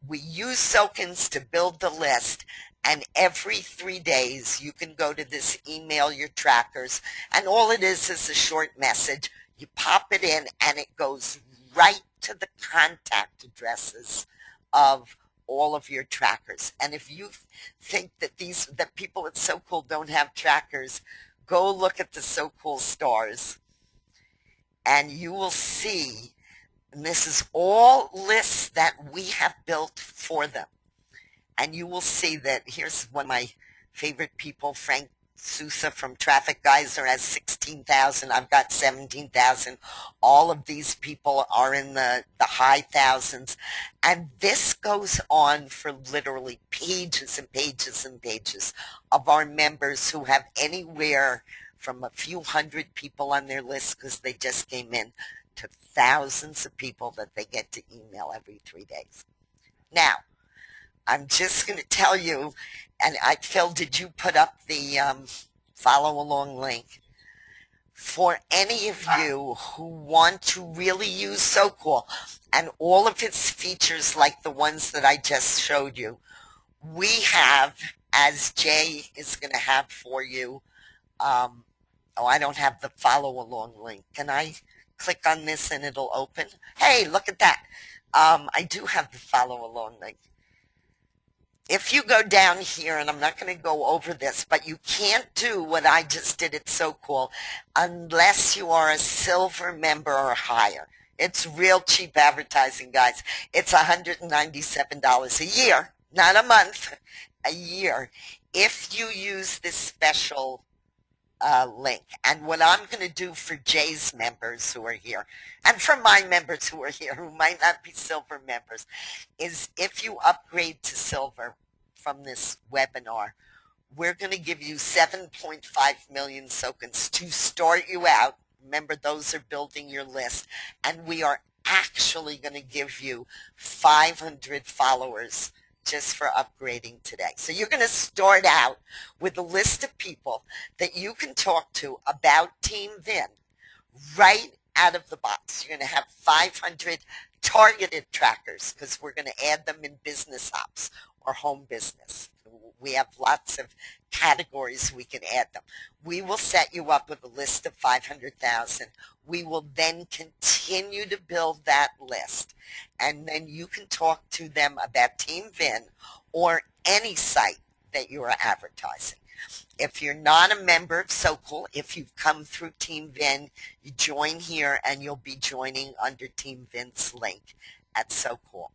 we use Sokens to build the list. And every 3 days, you can go to this email your trackers, and all it is a short message. You pop it in, and it goes right to the contact addresses of all of your trackers. And if you think that people at Sokule don't have trackers, go look at the Sokule stars, and you will see. And this is all lists that we have built for them. And you will see that here's one of my favorite people, Frank Sousa from Traffic Geyser, has 16,000. I've got 17,000. All of these people are in the high thousands. And this goes on for literally pages and pages and pages of our members who have anywhere from a few hundred people on their list because they just came in, to thousands of people that they get to email every 3 days. Now, I'm just going to tell you, and Phil, did you put up the follow along link? For any of you who want to really use Sokule and all of its features like the ones that I just showed you, we have, as Jay is going to have for you, I don't have the follow along link. Can I click on this and it'll open? Hey, look at that. I do have the follow along link. If you go down here, and I'm not going to go over this, but you can't do what I just did at Sokule unless you are a silver member or higher. It's real cheap advertising, guys. It's $197 a year, not a month, a year, if you use this special link. And what I'm going to do for Jay's members who are here, and for my members who are here who might not be silver members, is if you upgrade to silver from this webinar, we're going to give you 7.5 million Sokens to start you out. Remember, those are building your list. And we are actually going to give you 500 followers just for upgrading today. So you're going to start out with a list of people that you can talk to about Team Vin right out of the box. You're going to have 500 targeted trackers, because we're going to add them in business ops or home business. We have lots of categories we can add them. We will set you up with a list of 500,000. We will then continue to build that list, and then you can talk to them about Team Vin or any site that you are advertising. If you're not a member of Sokule, if you've come through Team Vin, you join here and you'll be joining under Team Vin's link at Sokule.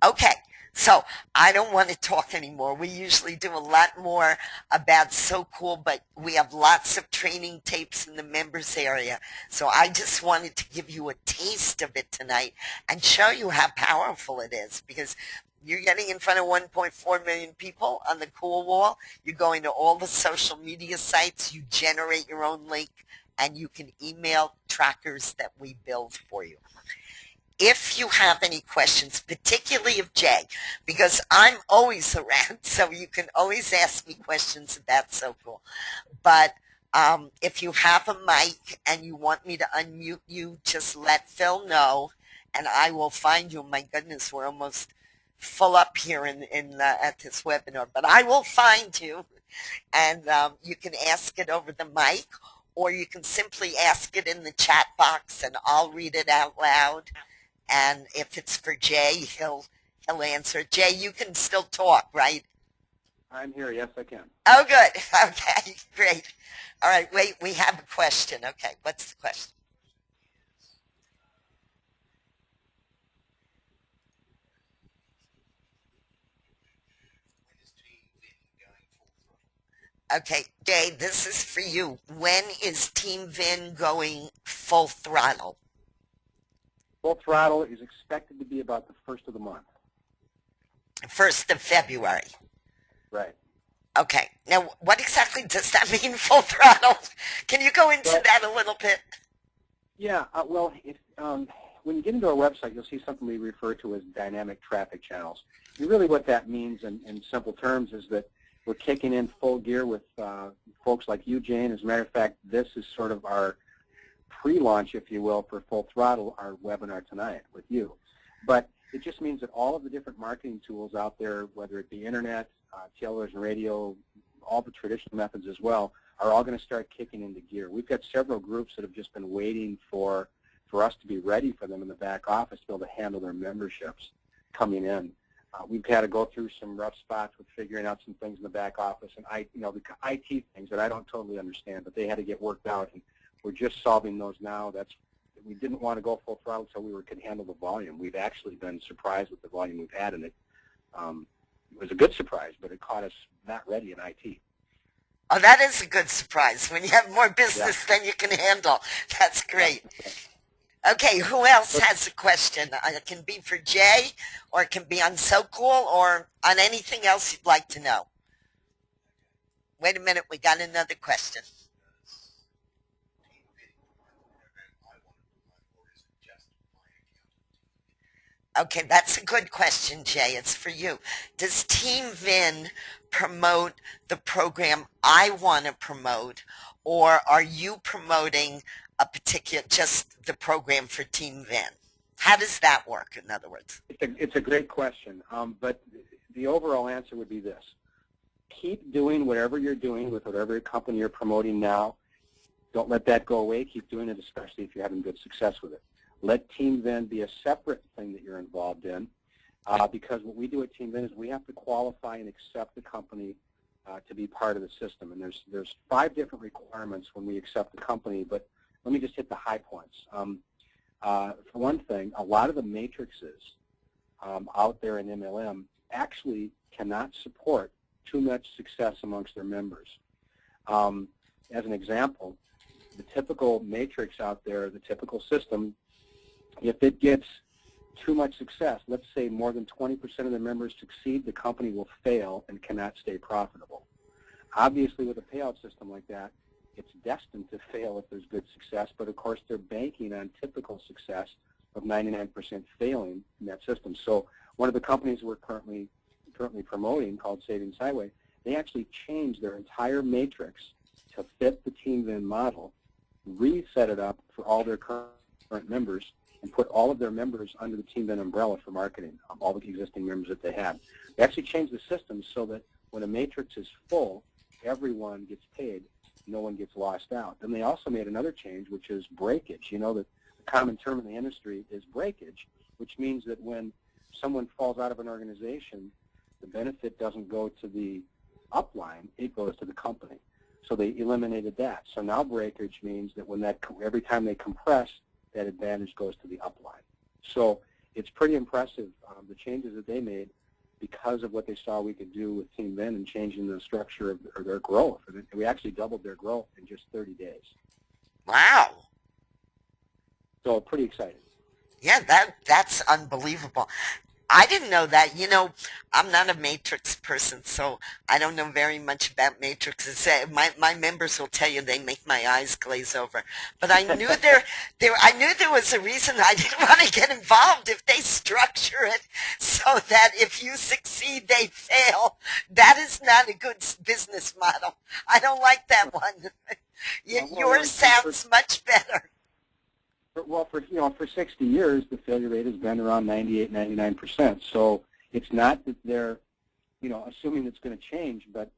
Okay, so I don't want to talk anymore. We usually do a lot more about Sokule, but we have lots of training tapes in the members area. So I just wanted to give you a taste of it tonight and show you how powerful it is, because you're getting in front of 1.4 million people on the Cool Wall. You're going to all the social media sites. You generate your own link, and you can email trackers that we build for you. If you have any questions, particularly of Jay, because I'm always around, so you can always ask me questions about Sokule. But if you have a mic and you want me to unmute you, just let Phil know, and I will find you. My goodness, we're almost full up here at this webinar, but I will find you, and you can ask it over the mic, or you can simply ask it in the chat box, and I'll read it out loud. And if it's for Jay, he'll answer. Jay, you can still talk, right? I'm here. Yes, I can. Oh, good. Okay, great. All right, wait, we have a question. Okay, what's the question? Okay, Jay, this is for you. When is TeamVin going full throttle? Full throttle is expected to be about the first of the month. 1st of February. Right. Okay. Now, what exactly does that mean, full throttle? Can you go into that a little bit? Yeah. Well, when you get into our website, you'll see something we refer to as dynamic traffic channels. And really what that means in simple terms is that we're kicking in full gear with folks like you, Jane. As a matter of fact, this is sort of our pre-launch, if you will, for Full Throttle, our webinar tonight with you. But it just means that all of the different marketing tools out there, whether it be internet, television, radio, all the traditional methods as well, are all going to start kicking into gear. We've got several groups that have just been waiting for us to be ready for them in the back office to be able to handle their memberships coming in. We've had to go through some rough spots with figuring out some things in the back office and the IT things that I don't totally understand, but they had to get worked out, and we're just solving those now. We didn't want to go full throttle until we could handle the volume. We've actually been surprised with the volume we've had, and it was a good surprise, but it caught us not ready in IT. Oh, that is a good surprise when you have more business than you can handle. That's great. Okay, who else has a question? It can be for Jay, or it can be on Sokule, or on anything else you'd like to know. Wait a minute, we got another question. Okay, that's a good question, Jay. It's for you. Does TeamVin promote the program I want to promote, or are you promoting a particular, just the program for TeamVin? How does that work, in other words? It's a great question, but the overall answer would be this. Keep doing whatever you're doing with whatever company you're promoting now. Don't let that go away. Keep doing it, especially if you're having good success with it. Let TeamVin be a separate thing that you're involved in, because what we do at TeamVin is we have to qualify and accept the company to be part of the system. And there's 5 different requirements when we accept the company, but let me just hit the high points. For one thing, a lot of the matrices out there in MLM actually cannot support too much success amongst their members. As an example, the typical matrix out there, the typical system, if it gets too much success, let's say more than 20% of the members succeed, the company will fail and cannot stay profitable. Obviously, with a payout system like that, it's destined to fail if there's good success, but of course they're banking on typical success of 99% failing in that system. So one of the companies we're currently promoting, called Savings Highway, they actually changed their entire matrix to fit the TeamVin model, reset it up for all their current members, and put all of their members under the TeamVin umbrella for marketing, all the existing members that they had. They actually changed the system so that when a matrix is full, everyone gets paid, no one gets lost out. Then they also made another change, which is breakage. You know that the common term in the industry is breakage, which means that when someone falls out of an organization, the benefit doesn't go to the upline, it goes to the company. So they eliminated that. So now breakage means that when every time they compress, that advantage goes to the upline. So it's pretty impressive, the changes that they made because of what they saw we could do with TeamV and changing the structure of their growth. And we actually doubled their growth in just 30 days. Wow. So pretty exciting. Yeah, that's unbelievable. I didn't know that. You know, I'm not a matrix person, so I don't know very much about matrices. My members will tell you they make my eyes glaze over. But I knew I knew there was a reason I didn't want to get involved. If they structure it so that if you succeed, they fail, that is not a good business model. I don't like that one. Yours sounds much better. Well, for 60 years, the failure rate has been around 98, 99%. So it's not that they're, assuming it's going to change, but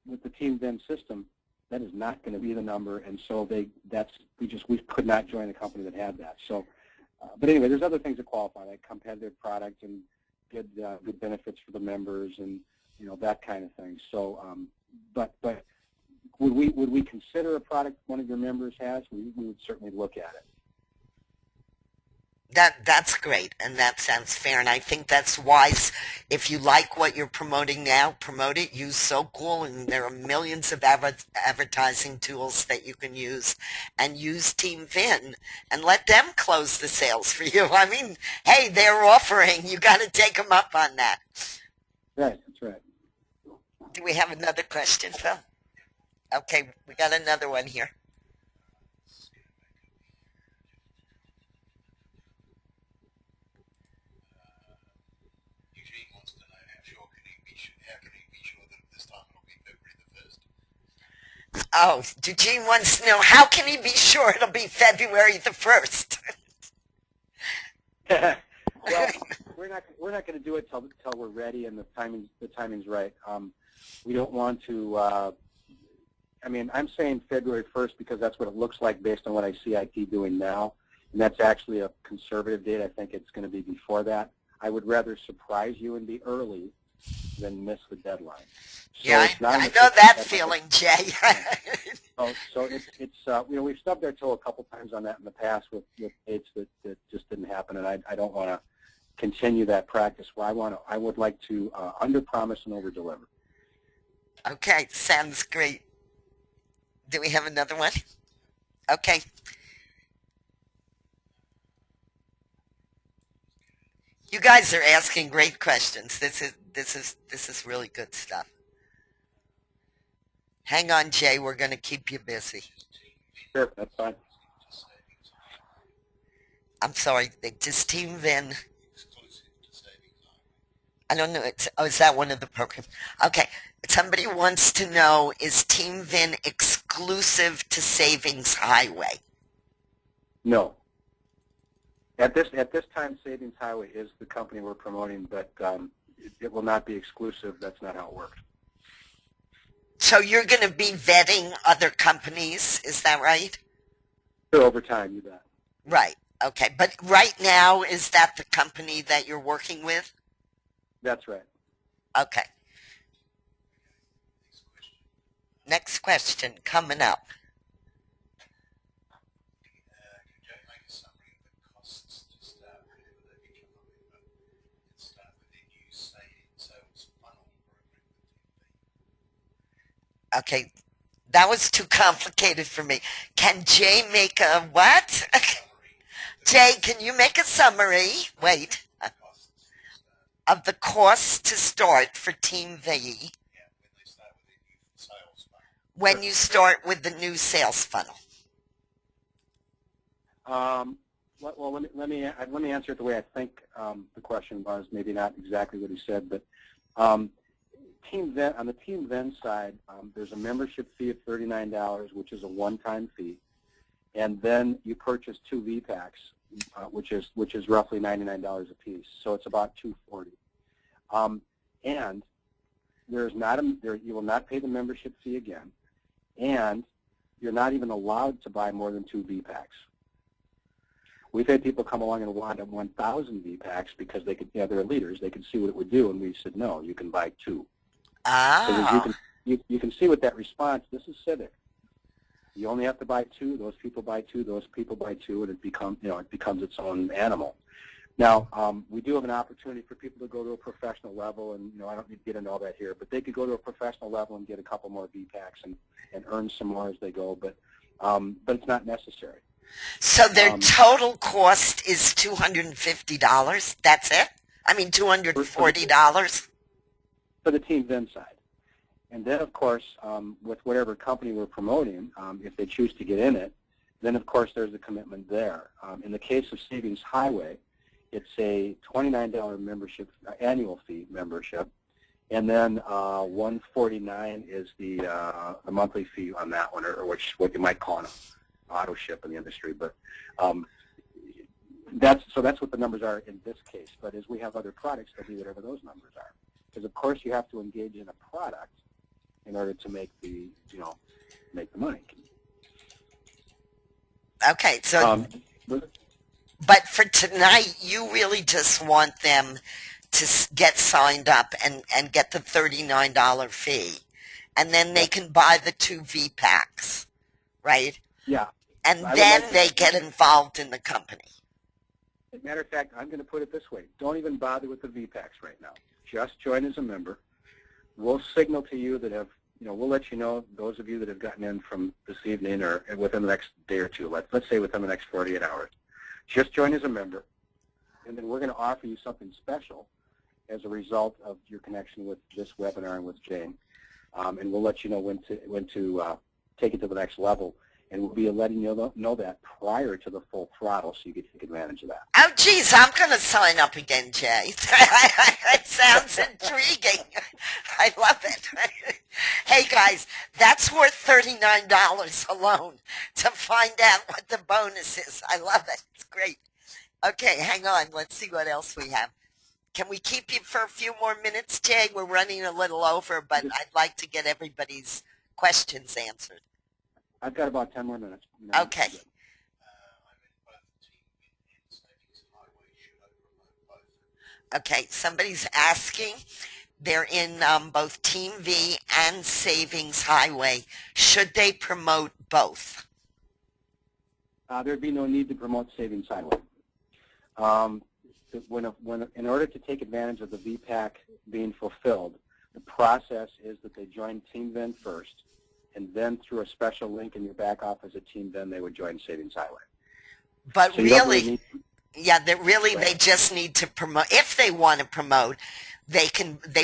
with the TeamV system, that is not going to be the number. And so we could not join a company that had that. So, but anyway, there's other things that qualify, like competitive product and good benefits for the members and that kind of thing. So, but would we consider a product one of your members has? We would certainly look at it. That's great, and that sounds fair, and I think that's wise. If you like what you're promoting now, promote it. Use Sokule, and there are millions of advertising tools that you can use, and use TeamV, and let them close the sales for you. I mean, hey, they're offering. You got to take them up on that. Right, that's right. Do we have another question, Phil? Okay, we got another one here. Oh, Eugene wants to know, how can he be sure it'll be February the 1st? Well, we're not going to do it till we're ready and the timing's right. We don't want to. I'm saying February 1st because that's what it looks like based on what I see IT doing now, and that's actually a conservative date. I think it's going to be before that. I would rather surprise you and be early than miss the deadline. So yeah, I know that feeling, Jay. So it's we've stubbed our toe a couple times on that in the past with dates that just didn't happen, and I don't want to continue that practice. I would like to under-promise and over-deliver. Okay, sounds great. Do we have another one? Okay. You guys are asking great questions. This is really good stuff. Hang on, Jay. We're going to keep you busy. Sure, that's fine. I'm sorry. Just TeamV. I don't know. Is that one of the programs? Okay. Somebody wants to know, is TeamV exclusive to Savings Highway? No. At this time, Savings Highway is the company we're promoting, but it will not be exclusive. That's not how it works. So you're going to be vetting other companies, is that right? Sure, over time, you bet. Right. Okay. But right now, is that the company that you're working with? That's right. Okay. Next question coming up. Okay, that was too complicated for me. Can Jay make a what? Jay, can you make a summary? Wait. Of the cost to start for TeamV when you start with the new sales funnel? Well, let me answer it the way I think the question was. Maybe not exactly what he said, but TeamV, on the TeamV side, there's a membership fee of $39, which is a one-time fee, and then you purchase 2 V packs, which is roughly $99 a piece. So it's about $240. And you will not pay the membership fee again, and you're not even allowed to buy more than 2 V packs. We've had people come along and want 1,000 V packs because they could, they're leaders. They could see what it would do, and we said no. You can buy 2. Ah. You can see with that response. This is civic. You only have to buy 2. Those people buy 2. Those people buy 2, and it becomes its own animal. Now, we do have an opportunity for people to go to a professional level, and I don't need to get into all that here, but they could go to a professional level and get a couple more VPACs and earn some more as they go, but it's not necessary. So their total cost is $250. That's it? I mean, $240 for the TeamV side. And then, of course, with whatever company we're promoting, if they choose to get in it, then, of course, there's a commitment there. In the case of Savings Highway, it's a $29 membership, annual fee membership, and then $149 is the monthly fee on that one, or what you might call an auto ship in the industry. But that's what the numbers are in this case. But as we have other products, they'll be whatever those numbers are. Because of course you have to engage in a product in order to make the make the money. Okay, so but for tonight, you really just want them to get signed up and get the $39 fee, and then they can buy the 2 VPACs, right? Yeah. And then they get involved in the company. As a matter of fact, I'm going to put it this way. Don't even bother with the VPACs right now. Just join as a member. We'll signal to you that we'll let you know, those of you that have gotten in from this evening or within the next day or two, let's say within the next 48 hours. Just join as a member, and then we're going to offer you something special as a result of your connection with this webinar and with Jane. And we'll let you know when to take it to the next level. And we'll be letting you know that prior to the full throttle, so you can take advantage of that. Oh, geez, I'm going to sign up again, Jay. It sounds intriguing. I love it. Hey, guys, that's worth $39 alone to find out what the bonus is. I love it. It's great. Okay, hang on. Let's see what else we have. Can we keep you for a few more minutes, Jay? We're running a little over, but I'd like to get everybody's questions answered. I've got about 10 more minutes. Okay. Okay, somebody's asking. They're in both TeamV and Savings Highway. Should they promote both? There'd be no need to promote Savings Highway. In order to take advantage of the VPAC being fulfilled, the process is that they join TeamV first, and then through a special link in your back office at TeamV, they would join Savings Highway. But so really, they just need to promote. If they want to promote, they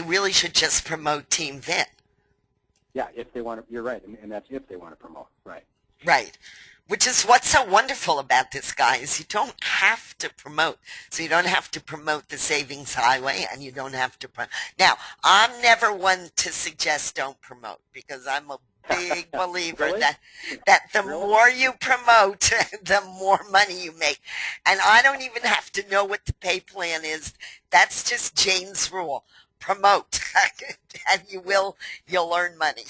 really should just promote TeamV. Yeah, if they want to, you're right, and that's if they want to promote, right. Right. Which is what's so wonderful about this, guy, is you don't have to promote. So you don't have to promote the Savings Highway, and you don't have to promote. Now, I'm never one to suggest don't promote, because I'm a big believer Really? that the Really? more you promote, the more money you make. And I don't even have to know what the pay plan is. That's just Jane's rule. Promote, and you'll earn money.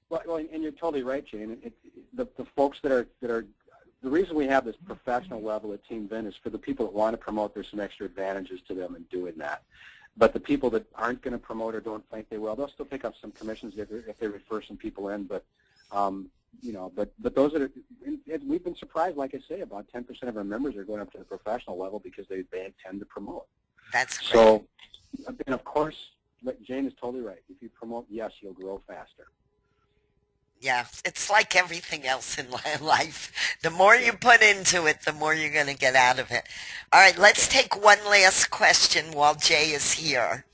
Well, and you're totally right, Jane. The folks that are the reason we have this professional level at TeamV is for the people that want to promote. There's some extra advantages to them in doing that. But the people that aren't going to promote or don't think they will, they'll still pick up some commissions if they refer some people in. But but those that are, we've been surprised. Like I say, about 10% of our members are going up to the professional level because they tend to promote. That's great. So, and of course, Jane is totally right. If you promote, yes, you'll grow faster. Yeah, it's like everything else in life. The more you put into it, the more you're going to get out of it. All right, let's take one last question while Jay is here.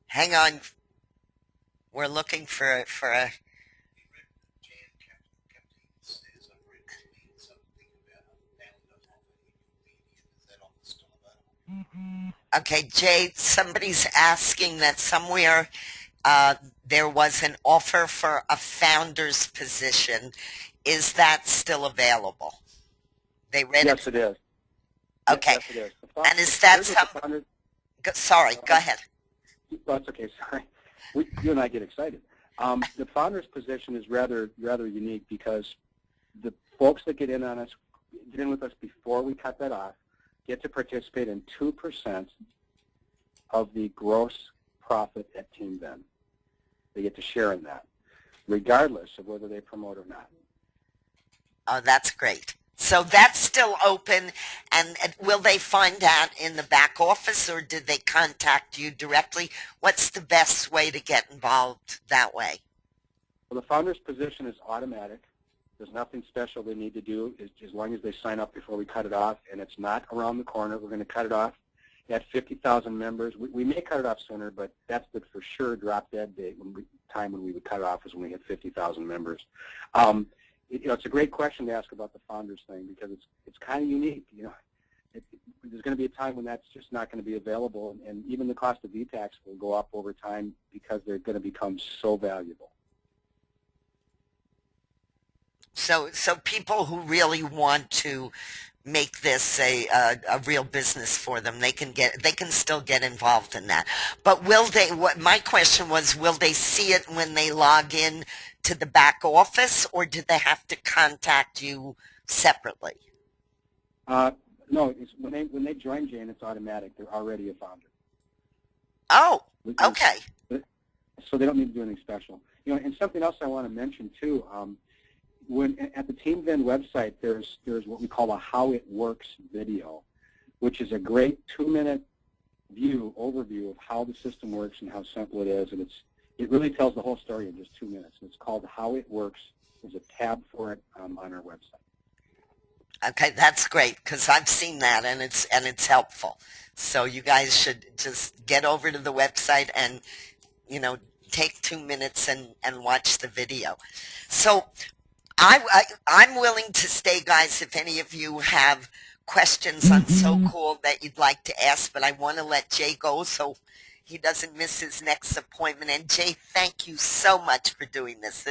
Hang on. We're looking for a Okay, Jay, somebody's asking that somewhere there was an offer for a founder's position. Is that still available? They read Yes, it is. Okay. Yes, it is. And is that Sorry, go ahead. That's okay, sorry. You and I get excited. The founder's position is rather unique because the folks that get in with us before we cut that off get to participate in 2% of the gross profit at TeamV. They get to share in that, regardless of whether they promote or not. Oh, that's great. So that's still open, and will they find that in the back office, or did they contact you directly? What's the best way to get involved that way? Well, the founder's position is automatic. There's nothing special they need to do as long as they sign up before we cut it off, and it's not around the corner. We're going to cut it off at 50,000 members. We may cut it off sooner, but that's the for sure drop-dead date. Time when we would cut it off is when we hit 50,000 members. It's a great question to ask about the founders thing because it's kind of unique. There's going to be a time when that's just not going to be available, and even the cost of VTAX will go up over time because they're going to become so valuable. So people who really want to make this a real business for them, they can still get involved in that. But will they? What my question was, will they see it when they log in to the back office, or did they have to contact you separately? No, when they join, Jane, it's automatic. They're already a founder. Oh, okay. So they don't need to do anything special. And something else I want to mention too. When at the TeamV website, there's what we call a How It Works video, which is a great 2-minute overview of how the system works and how simple it is, and it really tells the whole story in just 2 minutes. And it's called How It Works. There's a tab for it on our website. Okay, that's great because I've seen that and it's helpful. So you guys should just get over to the website and take 2 minutes and watch the video. So I'm willing to stay, guys, if any of you have questions on Sokule that you'd like to ask, but I want to let Jay go so he doesn't miss his next appointment. And Jay, thank you so much for doing this.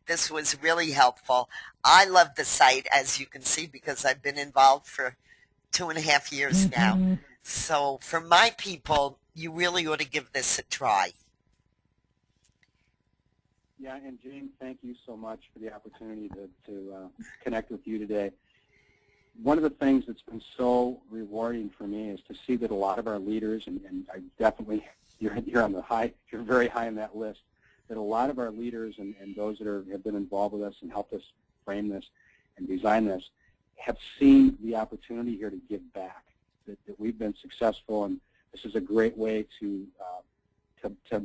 This was really helpful. I love the site, as you can see, because I've been involved for 2.5 years now. So for my people, you really ought to give this a try. Yeah, and Jane, thank you so much for the opportunity to connect with you today. One of the things that's been so rewarding for me is to see that a lot of our leaders, and I definitely, you're on the you're very high on that list, that a lot of our leaders and those that have been involved with us and helped us frame this and design this have seen the opportunity here to give back, that we've been successful, and this is a great way to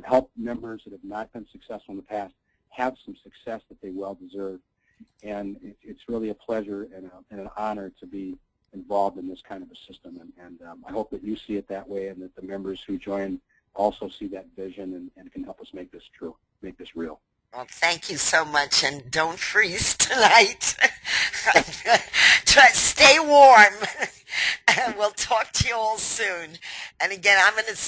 help members that have not been successful in the past have some success that they well deserve. And it's really a pleasure and an honor to be involved in this kind of a system. And I hope that you see it that way and that the members who join also see that vision and can help us make this true, make this real. Well, thank you so much, and don't freeze tonight. Stay warm. We'll talk to you all soon. And again, I'm going to